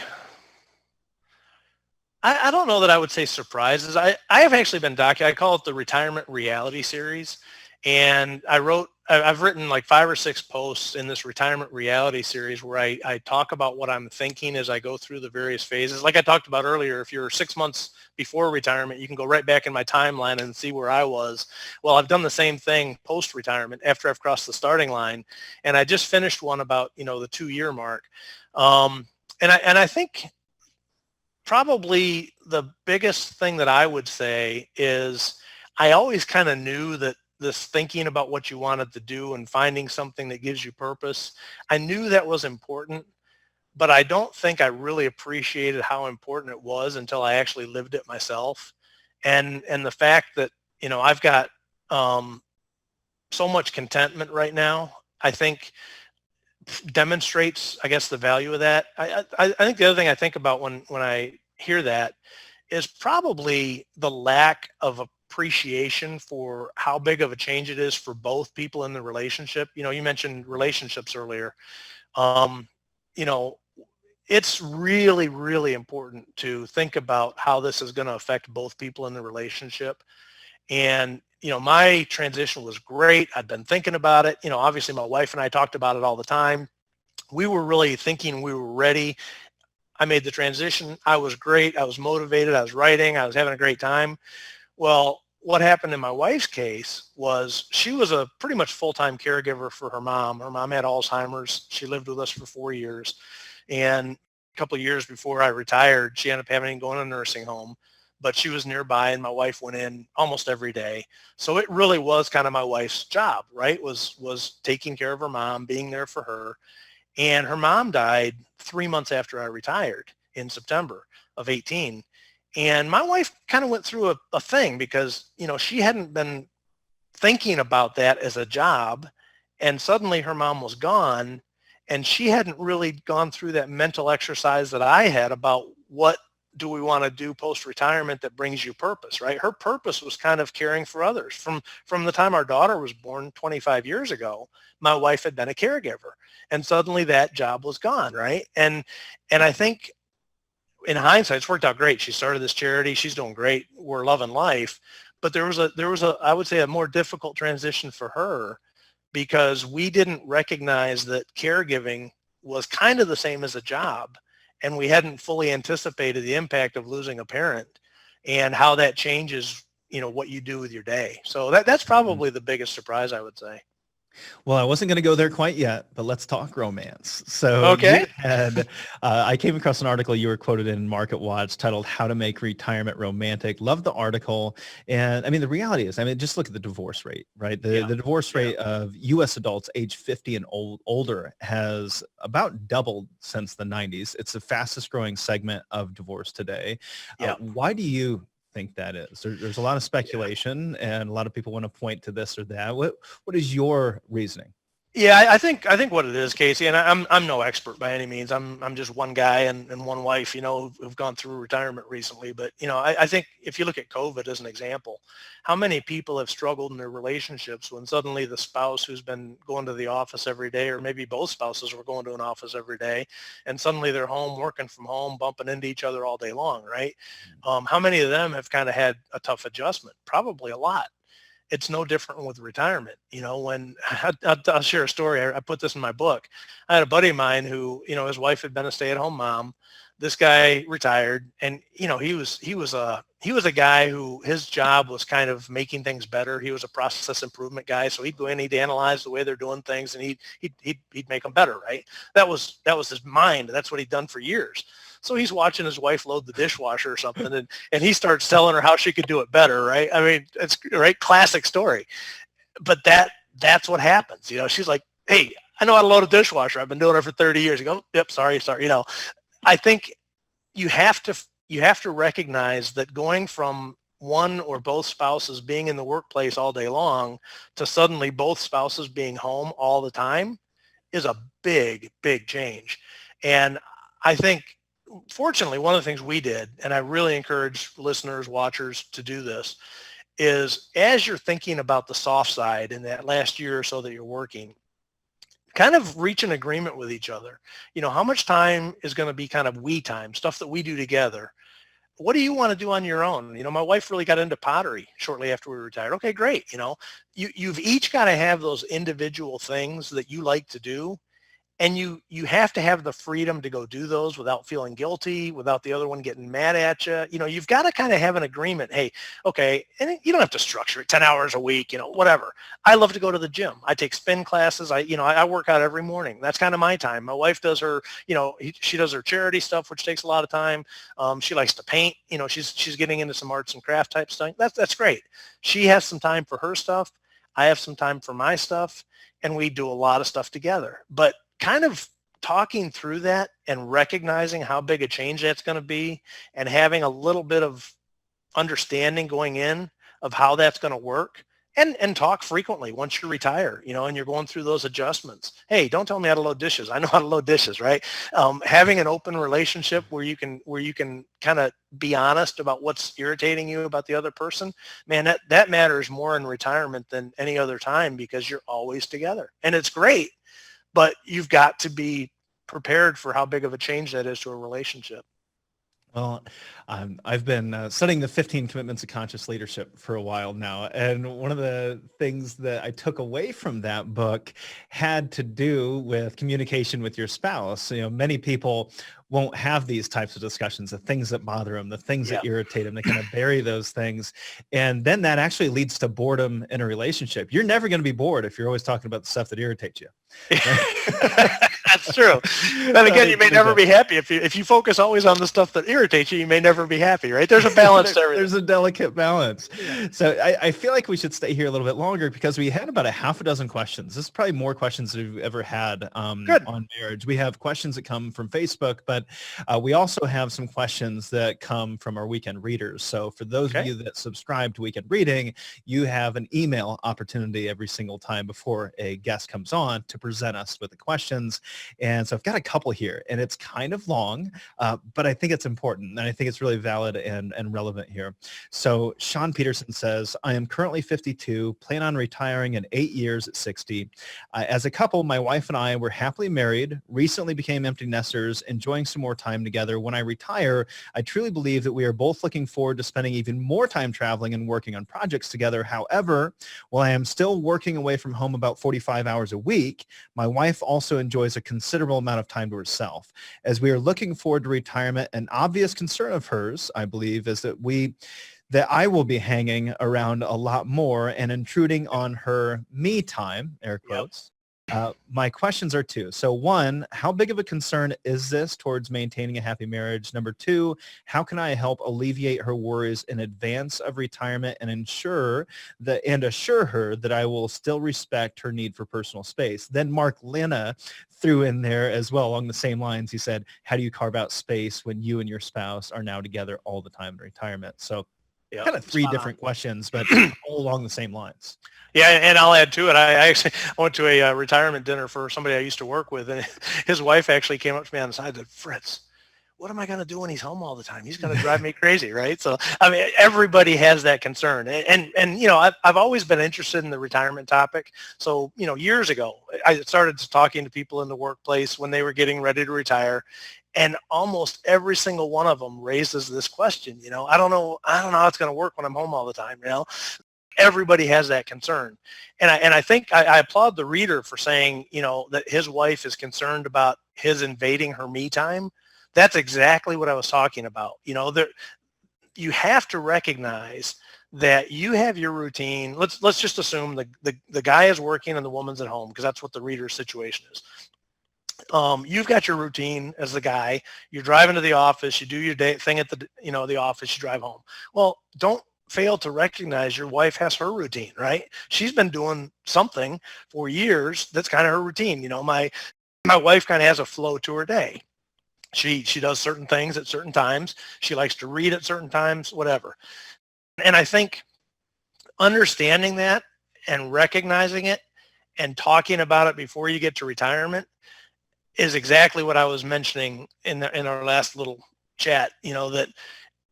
I don't know that I would say surprises. I have actually been I call it the Retirement Reality Series. And I've written like 5 or 6 posts in this Retirement Reality Series where I talk about what I'm thinking as I go through the various phases. Like I talked about earlier, if you're 6 months before retirement, you can go right back in my timeline and see where I was. Well, I've done the same thing post-retirement after I've crossed the starting line. And I just finished one about, the 2-year mark. And I think probably the biggest thing that I would say is I always kind of knew that this thinking about what you wanted to do and finding something that gives you purpose, I knew that was important, but I don't think I really appreciated how important it was until I actually lived it myself. And the fact that, I've got so much contentment right now, I think demonstrates, I guess, the value of that. I think the other thing I think about when I hear that is probably the lack of appreciation for how big of a change it is for both people in the relationship. You mentioned relationships earlier. It's really, really important to think about how this is going to affect both people in the relationship. And, my transition was great. I'd been thinking about it. Obviously my wife and I talked about it all the time. We were really thinking we were ready. I made the transition. I was great. I was motivated. I was writing. I was having a great time. Well, what happened in my wife's case was she was a pretty much full-time caregiver for her mom. Her mom had Alzheimer's. She lived with us for 4 years. And a couple of years before I retired, she ended up having to go in a nursing home, but she was nearby and my wife went in almost every day. So it really was kind of my wife's job, right? Was taking care of her mom, being there for her. And her mom died 3 months after I retired in September of 18. And my wife kind of went through a thing because, she hadn't been thinking about that as a job. And suddenly her mom was gone. And she hadn't really gone through that mental exercise that I had about what do we want to do post-retirement that brings you purpose, right? Her purpose was kind of caring for others. From the time our daughter was born 25 years ago, my wife had been a caregiver. And suddenly that job was gone, right? And I think in hindsight, it's worked out great. She started this charity. She's doing great. We're loving life. But there was a, I would say, a more difficult transition for her because we didn't recognize that caregiving was kind of the same as a job. And we hadn't fully anticipated the impact of losing a parent and how that changes, what you do with your day. So that's probably the biggest surprise, I would say. Well, I wasn't going to go there quite yet, but let's talk romance. So okay. I came across an article you were quoted in Market Watch titled "How to Make Retirement Romantic." Love the article. And I mean, the reality is, just look at the divorce rate, right? The divorce rate of U.S. adults age 50 and older has about doubled since the 90s. It's the fastest growing segment of divorce today. Why do you think that is? There's a lot of speculation and a lot of people want to point to this or that. What is your reasoning? Yeah, I think what it is, Casey, and I'm no expert by any means. I'm just one guy and one wife, who've gone through retirement recently. But I think if you look at COVID as an example, how many people have struggled in their relationships when suddenly the spouse who's been going to the office every day, or maybe both spouses were going to an office every day, and suddenly they're home working from home, bumping into each other all day long, right? How many of them have kind of had a tough adjustment? Probably a lot. It's no different with retirement. When I'll share a story. I put this in my book. I had a buddy of mine who, his wife had been a stay-at-home mom. This guy retired, and he was a guy who his job was kind of making things better. He was a process improvement guy, so he'd go in, he'd analyze the way they're doing things, and he'd make them better. Right? That was his mind. That's what he'd done for years. So he's watching his wife load the dishwasher or something, and he starts telling her how she could do it better, right? I mean, it's right, classic story. But that's what happens. She's like, hey, I know how to load a dishwasher. I've been doing it for 30 years. You go, yep, sorry. I think you have to recognize that going from one or both spouses being in the workplace all day long to suddenly both spouses being home all the time is a big, big change. And I think, fortunately, one of the things we did, and I really encourage listeners, watchers to do this, is as you're thinking about the soft side in that last year or so that you're working, kind of reach an agreement with each other. How much time is going to be kind of we time, stuff that we do together? What do you want to do on your own? My wife really got into pottery shortly after we retired. Okay, great. You've each got to have those individual things that you like to do. And you have to have the freedom to go do those without feeling guilty, without the other one getting mad at you. You've got to kind of have an agreement. Hey, okay, and you don't have to structure it 10 hours a week, whatever. I love to go to the gym. I take spin classes. I work out every morning. That's kind of my time. My wife does her, she does her charity stuff, which takes a lot of time. She likes to paint. She's getting into some arts and craft type stuff. That's great. She has some time for her stuff. I have some time for my stuff, and we do a lot of stuff together. But kind of talking through that and recognizing how big a change that's going to be, and having a little bit of understanding going in of how that's going to work, and talk frequently once you retire, and you're going through those adjustments. Hey, don't tell me how to load dishes. I know how to load dishes, right? Having an open relationship where you can kind of be honest about what's irritating you about the other person, man, that matters more in retirement than any other time, because you're always together, and it's great. But you've got to be prepared for how big of a change that is to a relationship. Well, I've been studying the 15 Commitments of Conscious Leadership for a while now. And one of the things that I took away from that book had to do with communication with your spouse. Many people won't have these types of discussions, the things that bother them, the things that irritate them. They kind of bury those things. And then that actually leads to boredom in a relationship. You're never going to be bored if you're always talking about the stuff that irritates you. Right? That's true. Then again, you may never be happy. If you focus always on the stuff that irritates you, you may never be happy, right? There's a balance to everything. There's a delicate balance. Yeah. So I feel like we should stay here a little bit longer, because we had about a half a dozen questions. This is probably more questions than we've ever had on marriage. We have questions that come from Facebook, but we also have some questions that come from our weekend readers. So for those of you that subscribe to Weekend Reading, you have an email opportunity every single time before a guest comes on to present us with the questions. And so I've got a couple here, and it's kind of long, but I think it's important, and I think it's really valid and relevant here. So Sean Peterson says, I am currently 52, plan on retiring in 8 years at 60. As a couple, my wife and I were happily married, recently became empty nesters, enjoying some more time together. When I retire, I truly believe that we are both looking forward to spending even more time traveling and working on projects together. However, while I am still working away from home about 45 hours a week, my wife also enjoys a considerable amount of time to herself. As we are looking forward to retirement, an obvious concern of hers, I believe, is that I will be hanging around a lot more and intruding on her me time, air quotes. My questions are two. So one, how big of a concern is this towards maintaining a happy marriage? Number two, how can I help alleviate her worries in advance of retirement and assure her that I will still respect her need for personal space? Then Mark Lana threw in there as well along the same lines. He said, how do you carve out space when you and your spouse are now together all the time in retirement? So Yeah, Kind of three spot on. different questions, but all along the same lines. Yeah, and I'll add to it. I actually went to a retirement dinner for somebody I used to work with, and his wife actually came up to me on the side and said, "Fritz, what am I going to do when he's home all the time? He's going to drive me crazy," right? So, I mean, everybody has that concern. And you know, I've always been interested in the retirement topic. So, you know, years ago, I started talking to people in the workplace when they were getting ready to retire. And almost every single one of them raises this question, you know, I don't know how it's going to work when I'm home all the time, you know. Everybody has that concern. And I think I applaud the reader for saying, you know, that his wife is concerned about his invading her me time. That's exactly what I was talking about. You know, you have to recognize that you have your routine. Let's just assume the guy is working and the woman's at home, because that's what the reader's situation is. You've got your routine as the guy. You're driving to the office. You do your day thing at the office. You drive home. Well, don't fail to recognize your wife has her routine, right? She's been doing something for years. That's kind of her routine. You know, my wife kind of has a flow to her day. She does certain things at certain times. She likes to read at certain times, whatever. And I think understanding that and recognizing it and talking about it before you get to retirement is exactly what I was mentioning in our last little chat, you know, that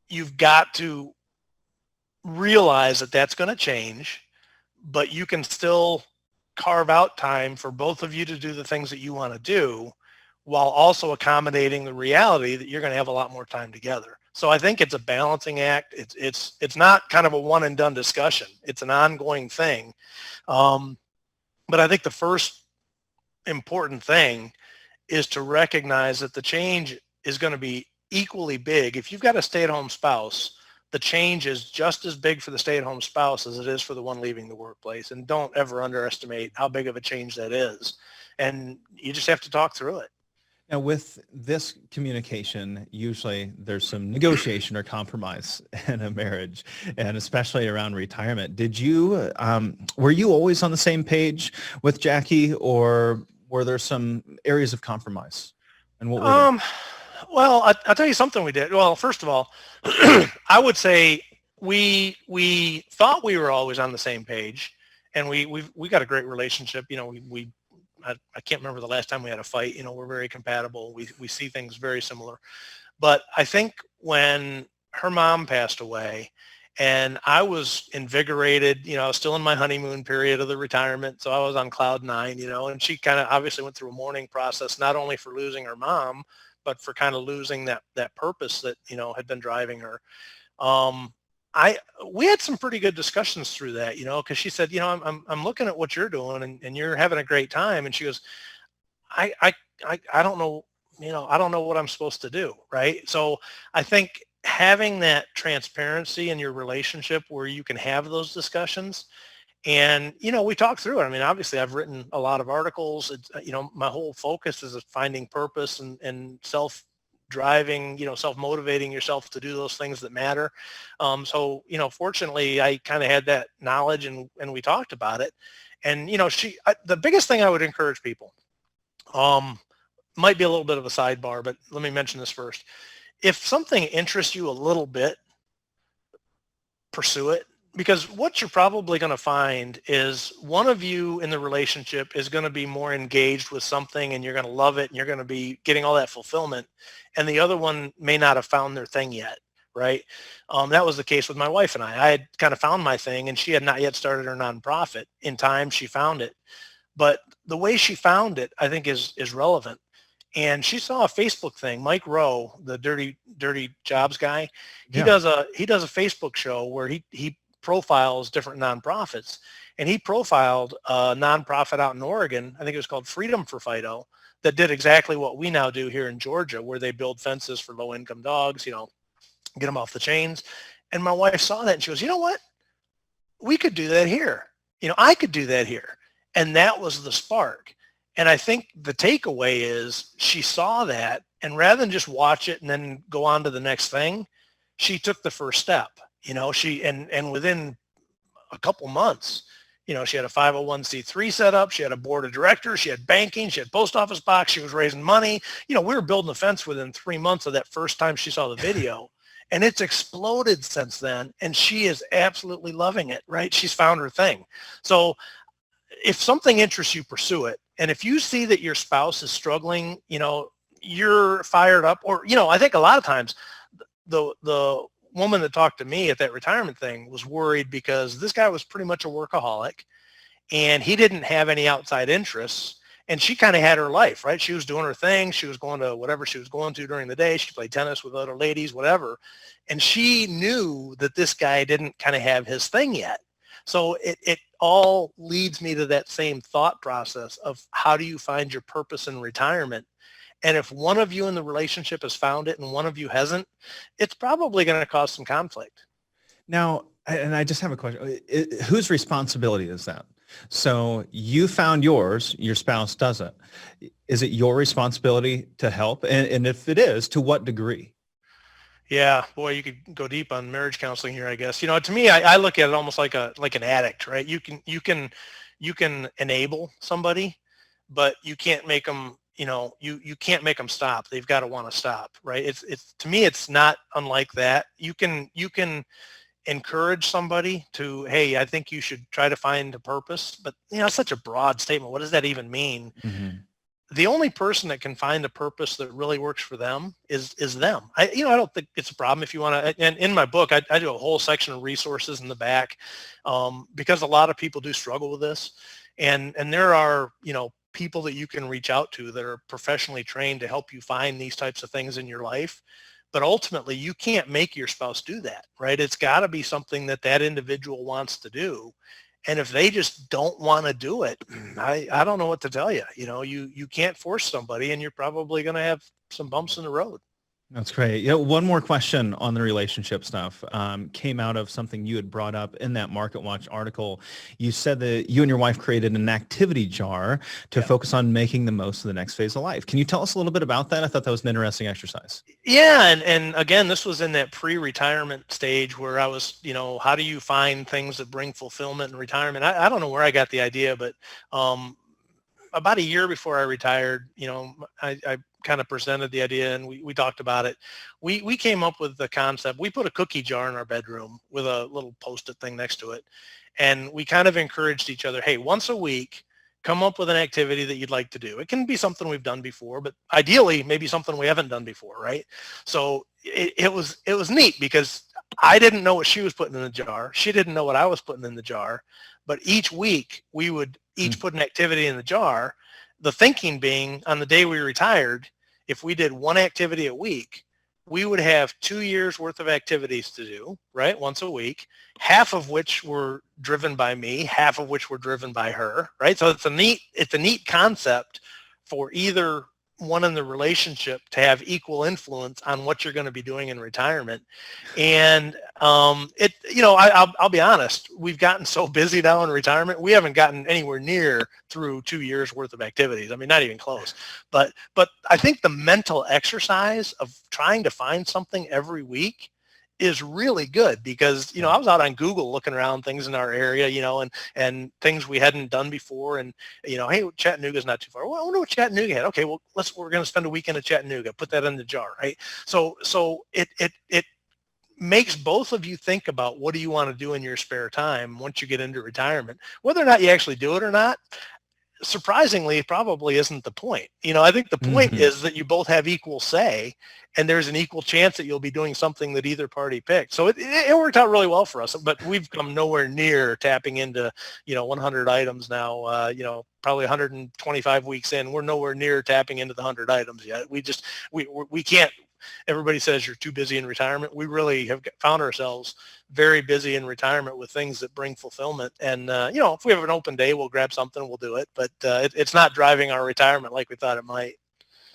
you've got to realize that that's going to change, but you can still carve out time for both of you to do the things that you want to do, while also accommodating the reality that you're going to have a lot more time together. So I think it's a balancing act. It's not kind of a one and done discussion. It's an ongoing thing. But I think the first important thing is to recognize that the change is going to be equally big. If you've got a stay-at-home spouse, the change is just as big for the stay-at-home spouse as it is for the one leaving the workplace. And don't ever underestimate how big of a change that is. And you just have to talk through it. Now, with this communication, usually there's some negotiation or compromise in a marriage, and especially around retirement. Did you, were you always on the same page with Jackie, or were there some areas of compromise? And what were they? Well, I'll tell you something we did. Well, first of all, I would say we thought we were always on the same page, and we got a great relationship. You know, I can't remember the last time we had a fight. You know, we're very compatible. We see things very similar. But I think when her mom passed away and I was invigorated, you know, I was still in my honeymoon period of the retirement. So I was on cloud 9, you know, and she kind of obviously went through a mourning process, not only for losing her mom, but for kind of losing that purpose that, you know, had been driving her. We had some pretty good discussions through that, you know, because she said, you know, I'm looking at what you're doing and you're having a great time. And she goes, I don't know, you know, I don't know what I'm supposed to do. Right. So I think having that transparency in your relationship where you can have those discussions, and, you know, we talk through it. I mean, obviously I've written a lot of articles. It's, you know, my whole focus is finding purpose and self-driving, you know, self-motivating yourself to do those things that matter. So, you know, fortunately I kind of had that knowledge and we talked about it. And, you know, the biggest thing I would encourage people, might be a little bit of a sidebar, but let me mention this first. If something interests you a little bit, pursue it. Because what you're probably going to find is one of you in the relationship is going to be more engaged with something and you're going to love it and you're going to be getting all that fulfillment. And the other one may not have found their thing yet, right? That was the case with my wife and I. I had kind of found my thing and she had not yet started her nonprofit. In time, she found it. But the way she found it, I think, is relevant. And she saw a Facebook thing. Mike Rowe, the dirty jobs guy, he does a Facebook show where he profiles different nonprofits, and he profiled a nonprofit out in Oregon. I think it was called Freedom for Fido, that did exactly what we now do here in Georgia, where they build fences for low-income dogs, you know, get them off the chains. And my wife saw that and she goes, you know what? We could do that here. You know, I could do that here. And that was the spark. And I think the takeaway is she saw that, and rather than just watch it and then go on to the next thing, she took the first step. You know, and within a couple months, you know, she had a 501c3 set up. She had a board of directors. She had banking. She had post office box. She was raising money. You know, we were building a fence within 3 months of that first time she saw the video. and it's exploded since then. And she is absolutely loving it, right? She's found her thing. So if something interests you, pursue it. And if you see that your spouse is struggling, you're fired up, or, I think a lot of times the woman that talked to me at that retirement thing was worried because this guy was pretty much a workaholic and he didn't have any outside interests. And she kind of had her life, right? She was doing her thing. She was going to whatever she was going to during the day. She played tennis with other ladies, whatever. And she knew that this guy didn't kind of have his thing yet. So it all leads me to that same thought process of how do you find your purpose in retirement? And if one of you in the relationship has found it and one of you hasn't, it's probably going to cause some conflict. Now, and I just have a question. Whose responsibility is that? So you found yours, your spouse doesn't. Is it your responsibility to help? And if it is, to what degree? Yeah, boy, you could go deep on marriage counseling here, I guess. To me, I look at it almost like an addict, right? You can enable somebody, but you can't make them, you can't make them stop. They've got to want to stop, right? It's to me, it's not unlike that. You can encourage somebody to, hey, I think you should try to find a purpose, but it's such a broad statement. What does that even mean? Mm-hmm. The only person that can find a purpose that really works for them is them. I don't think it's a problem if you want to. And in my book, I do a whole section of resources in the back because a lot of people do struggle with this, and there are people that you can reach out to that are professionally trained to help you find these types of things in your life. But ultimately, you can't make your spouse do that, right? It's got to be something that individual wants to do. And if they just don't want to do it, I don't know what to tell you. You can't force somebody, and you're probably going to have some bumps in the road. That's great. One more question on the relationship stuff came out of something you had brought up in that Market Watch article. You said that you and your wife created an activity jar to focus on making the most of the next phase of life. Can you tell us a little bit about that? I thought that was an interesting exercise. Yeah. And again, this was in that pre-retirement stage where I was, how do you find things that bring fulfillment in retirement? I don't know where I got the idea, but about a year before I retired, I kind of presented the idea and we talked about it. We came up with the concept. We put a cookie jar in our bedroom with a little Post-it thing next to it. And we kind of encouraged each other, hey, once a week, come up with an activity that you'd like to do. It can be something we've done before, but ideally maybe something we haven't done before, right? So it was neat because I didn't know what she was putting in the jar. She didn't know what I was putting in the jar. But each week we would each put an activity in the jar. The thinking being on the day we retired, if we did one activity a week, we would have 2 years worth of activities to do, right? Once a week, half of which were driven by me, half of which were driven by her, right? So it's a neat concept for either one in the relationship to have equal influence on what you're going to be doing in retirement. And I'll be honest, we've gotten so busy now in retirement, we haven't gotten anywhere near through 2 years worth of activities. I mean, not even close. But I think the mental exercise of trying to find something every week is really good because, I was out on Google looking around things in our area, and things we hadn't done before. And, hey, Chattanooga's not too far. Well, I wonder what Chattanooga had. Okay, well, we're going to spend a weekend at Chattanooga, put that in the jar, right? So it makes both of you think about what do you want to do in your spare time once you get into retirement, whether or not you actually do it or not. Surprisingly, it probably isn't the point. I think the point is that you both have equal say and there's an equal chance that you'll be doing something that either party picked. So it worked out really well for us, but we've come nowhere near tapping into, 100 items now, probably 125 weeks in. We're nowhere near tapping into the 100 items yet. We can't. Everybody says you're too busy in retirement. We really have found ourselves very busy in retirement with things that bring fulfillment. And, if we have an open day, we'll grab something, we'll do it. But it's not driving our retirement like we thought it might.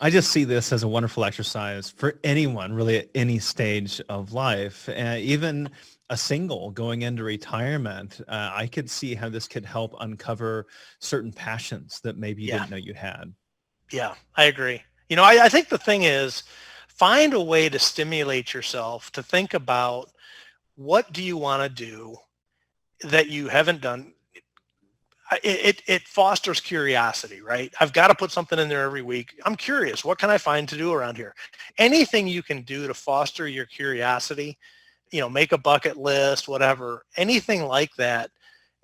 I just see this as a wonderful exercise for anyone really at any stage of life, even a single going into retirement. I could see how this could help uncover certain passions that maybe you didn't know you had. Yeah, I agree. I think the thing is, find a way to stimulate yourself to think about what do you want to do that you haven't done. it fosters curiosity, right? I've got to put something in there every week. I'm curious. What can I find to do around here? Anything you can do to foster your curiosity, make a bucket list, whatever, anything like that,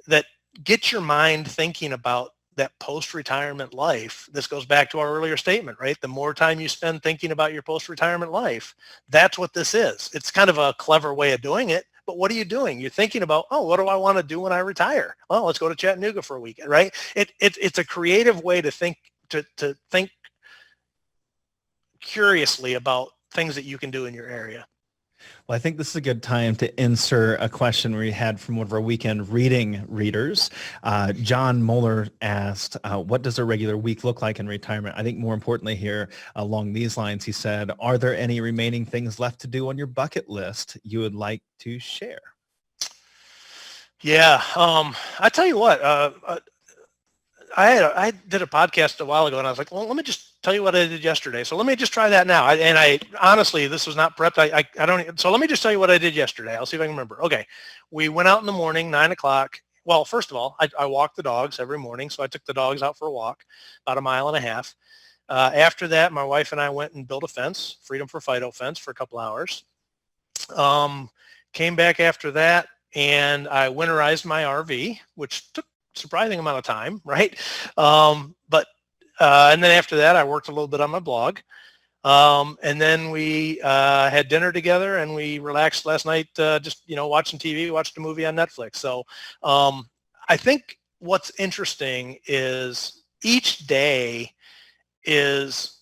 that gets your mind thinking about that post-retirement life. This goes back to our earlier statement, right? The more time you spend thinking about your post-retirement life, that's what this is. It's kind of a clever way of doing it, but what are you doing? You're thinking about, what do I want to do when I retire? Oh, let's go to Chattanooga for a weekend, right? It's a creative way to think curiously about things that you can do in your area. Well, I think this is a good time to insert a question we had from one of our weekend reading readers. John Moeller asked, what does a regular week look like in retirement? I think more importantly here along these lines, he said, are there any remaining things left to do on your bucket list you would like to share? Yeah. I tell you what, I did a podcast a while ago and I was like, well, let me just tell you what I did yesterday. So let me just try that now. I honestly, this was not prepped. I don't, so let me just tell you what I did yesterday. I'll see if I can remember. Okay. We went out in the morning, 9:00. Well, first of all, I walk the dogs every morning. So I took the dogs out for a walk, about 1.5 miles. After that, my wife and I went and built a fence, Freedom for Fido fence, for a couple hours. Came back after that and I winterized my RV, which took surprising amount of time, right? And then after that, I worked a little bit on my blog. And then we had dinner together and we relaxed last night, just, watching TV, watched a movie on Netflix. So I think what's interesting is each day is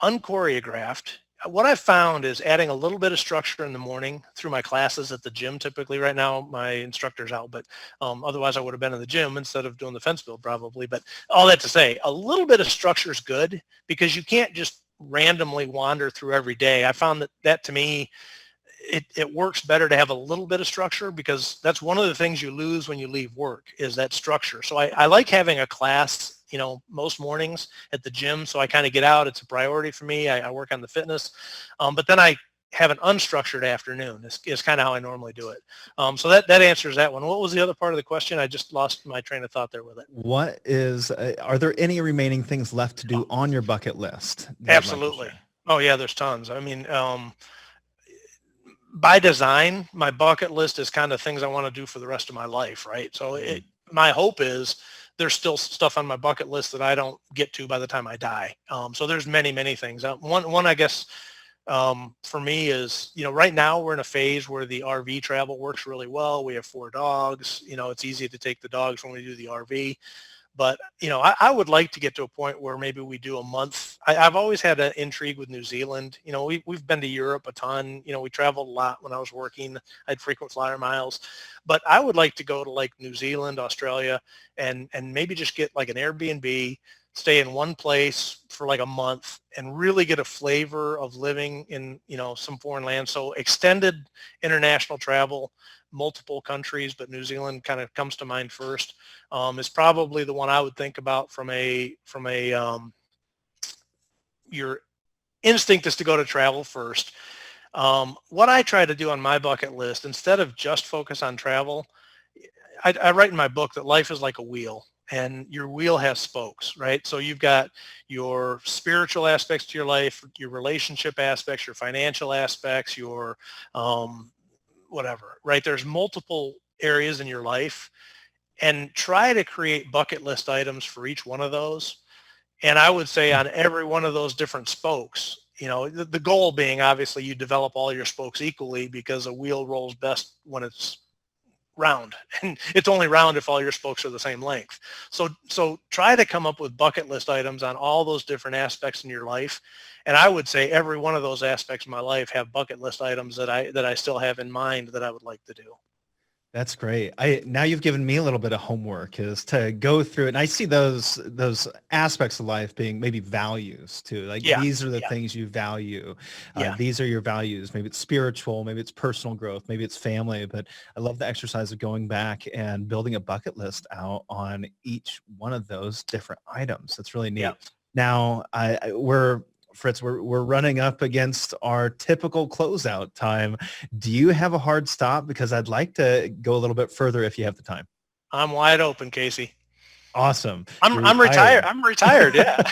unchoreographed. What I've found is adding a little bit of structure in the morning through my classes at the gym. Typically right now, my instructor's out, but otherwise I would have been in the gym instead of doing the fence build probably. But all that to say, a little bit of structure is good because you can't just randomly wander through every day. I found that to me, it works better to have a little bit of structure because that's one of the things you lose when you leave work is that structure. So I like having a class, most mornings at the gym. So I kind of get out. It's a priority for me. I work on the fitness. But then I have an unstructured afternoon is kind of how I normally do it. So that answers that one. What was the other part of the question? I just lost my train of thought there with it. Are there any remaining things left to do on your bucket list? Absolutely. Oh yeah, there's tons. I mean, by design, my bucket list is kind of things I want to do for the rest of my life, right? So my hope is there's still stuff on my bucket list that I don't get to by the time I die. So there's many, many things. One I guess, for me is, right now we're in a phase where the RV travel works really well. We have 4 dogs. It's easy to take the dogs when we do the RV. But, I would like to get to a point where maybe we do a month. I've always had an intrigue with New Zealand. We've been to Europe a ton. We traveled a lot when I was working. I had frequent flyer miles. But I would like to go to like New Zealand, Australia, and maybe just get like an Airbnb, stay in one place for like a month and really get a flavor of living in, some foreign land. So extended international travel, multiple countries, but New Zealand kind of comes to mind first, is probably the one I would think about from your instinct is to go to travel first. What I try to do on my bucket list, instead of just focus on travel, I write in my book that life is like a wheel and your wheel has spokes, right? So you've got your spiritual aspects to your life, your relationship aspects, your financial aspects, your whatever, right? There's multiple areas in your life and try to create bucket list items for each one of those. And I would say on every one of those different spokes, the goal being obviously you develop all your spokes equally because a wheel rolls best when it's round and it's only round if all your spokes are the same length. So try to come up with bucket list items on all those different aspects in your life. And I would say every one of those aspects of my life have bucket list items that I still have in mind that I would like to do. That's great. Now you've given me a little bit of homework is to go through it. And I see those aspects of life being maybe values too. Like these are the things you value. These are your values. Maybe it's spiritual, maybe it's personal growth, maybe it's family. But I love the exercise of going back and building a bucket list out on each one of those different items. That's really neat. Yeah. Now Fritz, we're running up against our typical closeout time. Do you have a hard stop? Because I'd like to go a little bit further if you have the time. I'm wide open, Casey. Awesome. I'm retired. I'm retired. Yeah.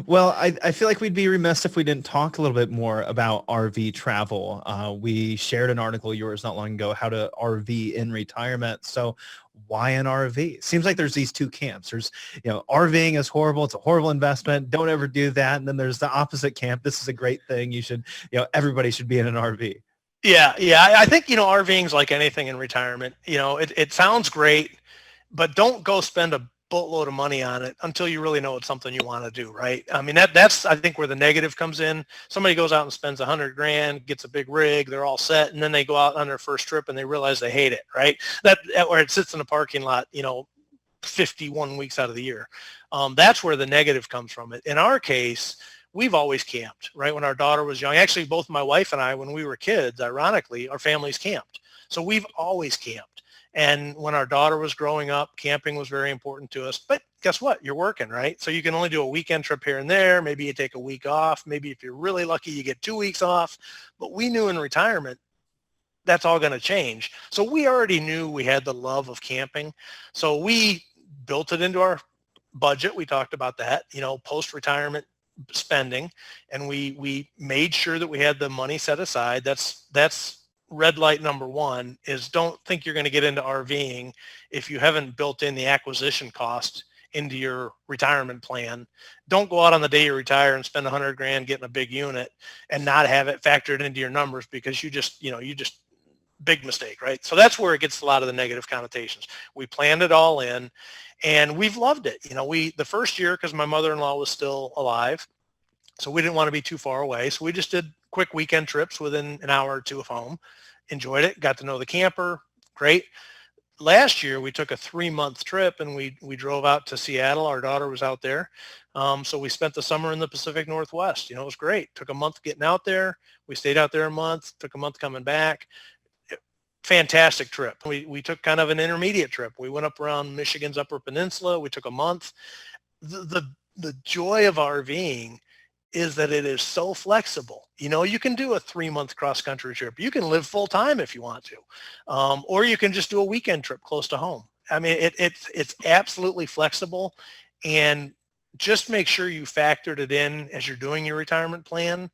Well, I feel like we'd be remiss if we didn't talk a little bit more about RV travel. We shared an article of yours not long ago, how to RV in retirement. So why an RV? Seems like there's these two camps. There's, RVing is horrible. It's a horrible investment. Don't ever do that. And then there's the opposite camp. This is a great thing. You should, everybody should be in an RV. Yeah. I think, RVing's like anything in retirement. It sounds great, but don't go spend a boatload of money on it until you really know it's something you want to do, right? I mean, that's, I think, where the negative comes in. Somebody goes out and spends $100,000, gets a big rig, they're all set, and then they go out on their first trip and they realize they hate it, right? Or it sits in a parking lot, 51 weeks out of the year. That's where the negative comes from it. In our case, we've always camped, right? When our daughter was young, actually, both my wife and I, when we were kids, ironically, our families camped. So we've always camped. And when our daughter was growing up, camping was very important to us. But guess what? You're working, right? So you can only do a weekend trip here and there. Maybe you take a week off. Maybe if you're really lucky, you get 2 weeks off. But we knew in retirement, that's all going to change. So we already knew we had the love of camping. So we built it into our budget. We talked about that, post-retirement spending. And we made sure that we had the money set aside. That's red light number one, is don't think you're going to get into RVing if you haven't built in the acquisition cost into your retirement plan. Don't go out on the day you retire and spend $100,000 getting a big unit and not have it factored into your numbers, because you just big mistake, right? So that's where it gets a lot of the negative connotations. We planned it all in and we've loved it. The first year, because my mother-in-law was still alive, so we didn't want to be too far away. So we just did quick weekend trips within an hour or two of home. Enjoyed it, got to know the camper, great. Last year, we took a 3-month trip and we drove out to Seattle. Our daughter was out there. So we spent the summer in the Pacific Northwest. It was great. Took a month getting out there. We stayed out there a month, took a month coming back. Fantastic trip. We took kind of an intermediate trip. We went up around Michigan's Upper Peninsula. We took a month. The joy of RVing is that it is so flexible. You can do a 3-month cross-country trip. You can live full time if you want to, or you can just do a weekend trip close to home. I mean, it's absolutely flexible, and just make sure you factored it in as you're doing your retirement plan.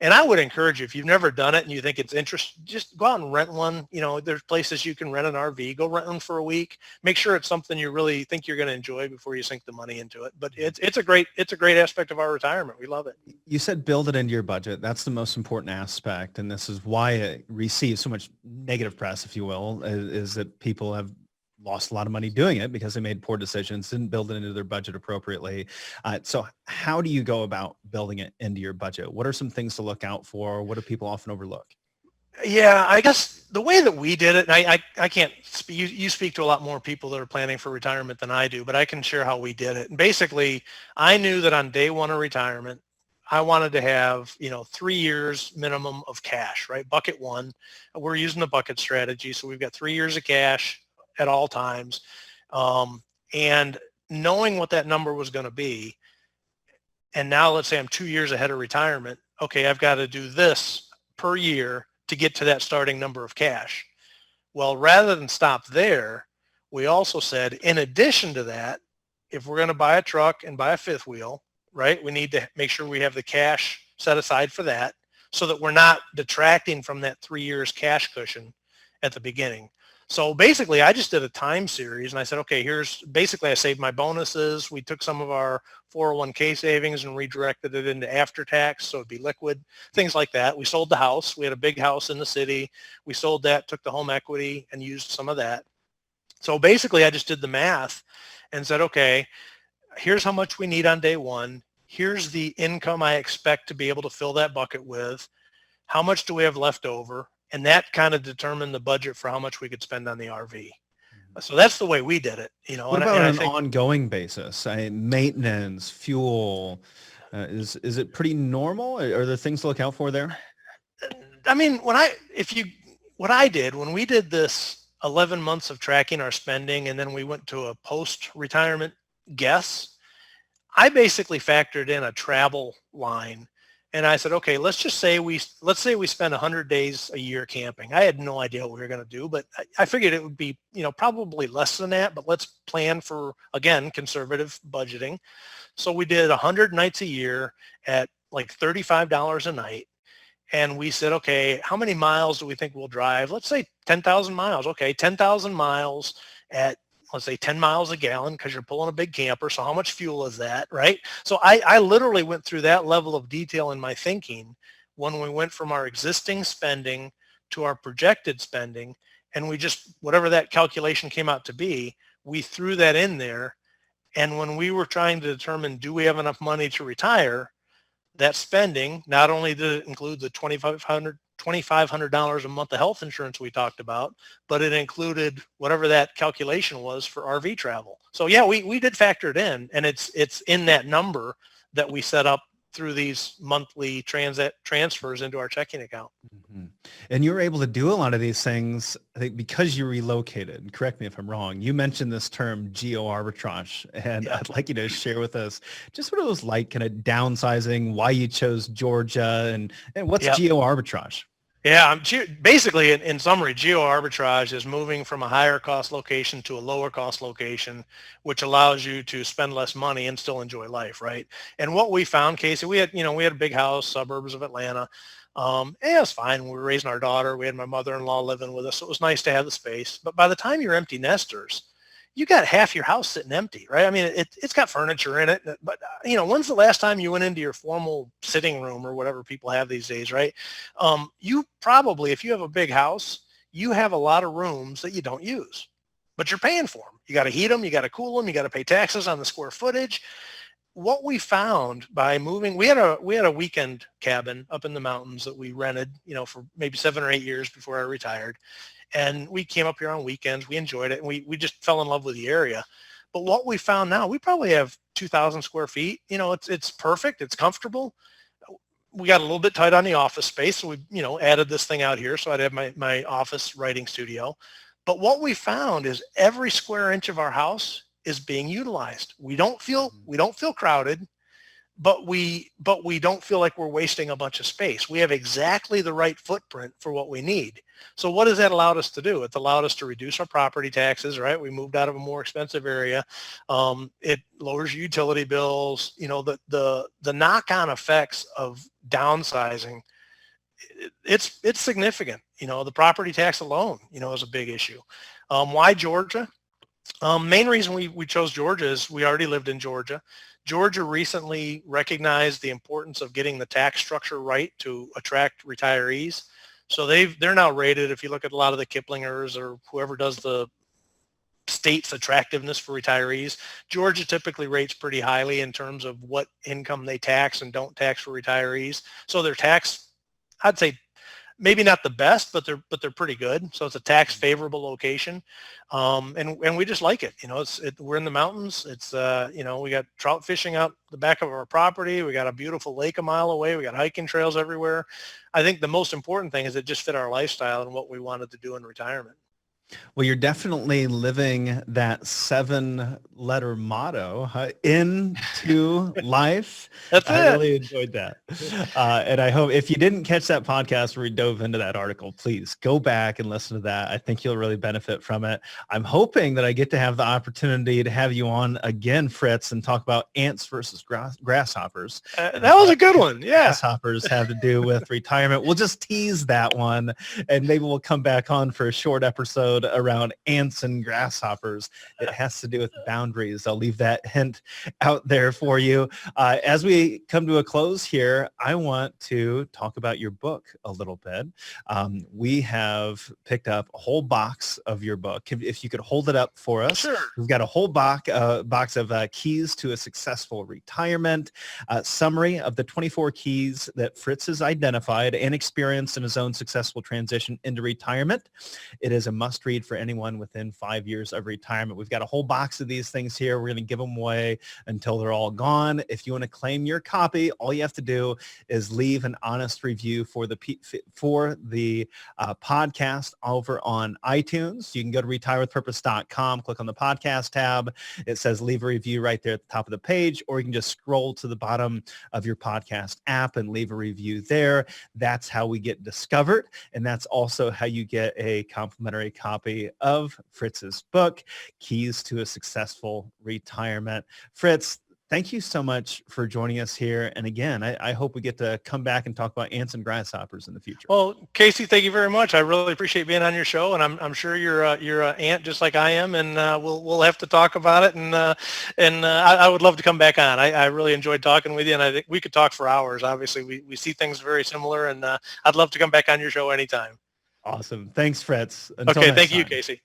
And I would encourage you, if you've never done it and you think it's interesting, just go out and rent one. There's places you can rent an RV. Go rent one for a week. Make sure it's something you really think you're going to enjoy before you sink the money into it. But it's a great aspect of our retirement. We love it. You said build it into your budget. That's the most important aspect, and this is why it receives so much negative press, if you will, is that people have lost a lot of money doing it because they made poor decisions, didn't build it into their budget appropriately. So how do you go about building it into your budget? What are some things to look out for? What do people often overlook? Yeah, I guess the way that we did it, and I can't speak, you speak to a lot more people that are planning for retirement than I do, but I can share how we did it. And basically, I knew that on day one of retirement, I wanted to have, 3 years minimum of cash, right? Bucket one. We're using the bucket strategy. So we've got 3 years of cash at all times. And knowing what that number was going to be, and now let's say I'm 2 years ahead of retirement. Okay, I've got to do this per year to get to that starting number of cash. Well, rather than stop there, we also said, in addition to that, if we're going to buy a truck and buy a fifth wheel, right, we need to make sure we have the cash set aside for that so that we're not detracting from that 3 years cash cushion at the beginning. So basically, I just did a time series and I said, okay, I saved my bonuses. We took some of our 401k savings and redirected it into after tax, so it'd be liquid, things like that. We sold the house. We had a big house in the city. We sold that, took the home equity and used some of that. So basically, I just did the math and said, okay, here's how much we need on day one. Here's the income I expect to be able to fill that bucket with. How much do we have left over? And that kind of determined the budget for how much we could spend on the RV. So that's the way we did it. What about on an ongoing basis? Maintenance, fuel, is it pretty normal? Are there things to look out for there? I mean, what I did when we did this 11 months of tracking our spending, and then we went to a post-retirement guess, I basically factored in a travel line And I said, okay, let's say we spend 100 days a year camping. I had no idea what we were going to do, but I figured it would be, probably less than that, but let's plan for, again, conservative budgeting. So we did 100 nights a year at like $35 a night. And we said, okay, how many miles do we think we'll drive? Let's say 10,000 miles. Okay, 10,000 miles at, let's say 10 miles a gallon, because you're pulling a big camper. So how much fuel is that, right? So I literally went through that level of detail in my thinking when we went from our existing spending to our projected spending. And we just, whatever that calculation came out to be, we threw that in there. And when we were trying to determine, do we have enough money to retire, that spending, not only did it include the $2,500 a month of health insurance we talked about, but it included whatever that calculation was for RV travel. So yeah, we did factor it in, and it's in that number that we set up through these monthly transfers into our checking account. Mm-hmm. And you were able to do a lot of these things, I think, because you relocated. Correct me if I'm wrong. You mentioned this term Geo Arbitrage, and I'd like you to share with us just what it was like kind of downsizing, why you chose Georgia, and what's Geo Arbitrage? Yeah, basically, in summary, Geo Arbitrage is moving from a higher cost location to a lower cost location, which allows you to spend less money and still enjoy life, right? And what we found, Casey, we had a big house, suburbs of Atlanta. It was fine. We were raising our daughter. We had my mother-in-law living with us. So it was nice to have the space. But by the time you're empty nesters, you got half your house sitting empty, right? I mean, it's got furniture in it, but when's the last time you went into your formal sitting room or whatever people have these days, right? You probably, if you have a big house, you have a lot of rooms that you don't use, but you're paying for them. You got to heat them, you got to cool them, you got to pay taxes on the square footage. What we found by moving, we had a weekend cabin up in the mountains that we rented, for maybe 7 or 8 years before I retired. And we came up here on weekends. We enjoyed it. And we just fell in love with the area. But what we found now, we probably have 2,000 square feet. It's perfect. It's comfortable. We got a little bit tight on the office space. So we, added this thing out here. So I'd have my office writing studio. But what we found is every square inch of our house is being utilized. We don't feel crowded, but we don't feel like we're wasting a bunch of space. We have exactly the right footprint for what we need. So what has that allowed us to do? It's allowed us to reduce our property taxes, right? We moved out of a more expensive area. It lowers your utility bills. The knock-on effects of downsizing, it's significant. The property tax alone, is a big issue. Why Georgia? Main reason we chose Georgia is we already lived in Georgia. Georgia recently recognized the importance of getting the tax structure right to attract retirees. So they're now rated, if you look at a lot of the Kiplingers or whoever does the state's attractiveness for retirees, Georgia typically rates pretty highly in terms of what income they tax and don't tax for retirees. So their tax, I'd say, maybe not the best, but they're pretty good. So it's a tax favorable location. And we just like it. We're in the mountains. It's, we got trout fishing out the back of our property. We got a beautiful lake a mile away. We got hiking trails everywhere. I think the most important thing is it just fit our lifestyle and what we wanted to do in retirement. Well, you're definitely living that 7-letter motto, into life. That's I it. really enjoyed that. And I hope if you didn't catch that podcast where we dove into that article, please go back and listen to that. I think you'll really benefit from it. I'm hoping that I get to have the opportunity to have you on again, Fritz, and talk about ants versus grasshoppers. That was a good one. Yeah. Grasshoppers have to do with retirement. We'll just tease that one, and maybe we'll come back on for a short episode around ants and grasshoppers. It has to do with boundaries. I'll leave that hint out there for you. As we come to a close here, I want to talk about your book a little bit. We have picked up a whole box of your book. If you could hold it up for us. Sure. We've got a whole box of keys to a successful retirement, summary of the 24 keys that Fritz has identified and experienced in his own successful transition into retirement. It is a must must read for anyone within 5 years of retirement. We've got a whole box of these things here. We're going to give them away until they're all gone. If you want to claim your copy, all you have to do is leave an honest review for the podcast over on iTunes. You can go to retirewithpurpose.com, click on the podcast tab. It says leave a review right there at the top of the page, or you can just scroll to the bottom of your podcast app and leave a review there. That's how we get discovered. And that's also how you get a complimentary copy of Fritz's book, Keys to a Successful Retirement. Fritz, thank you so much for joining us here. And again, I hope we get to come back and talk about ants and grasshoppers in the future. Well, Casey, thank you very much. I really appreciate being on your show, and I'm sure you're an ant just like I am, and we'll have to talk about it. And I would love to come back on. I really enjoyed talking with you, and I think we could talk for hours. Obviously, we see things very similar, and I'd love to come back on your show anytime. Awesome. Thanks, Fritz. Until okay, next thank you, time. Casey.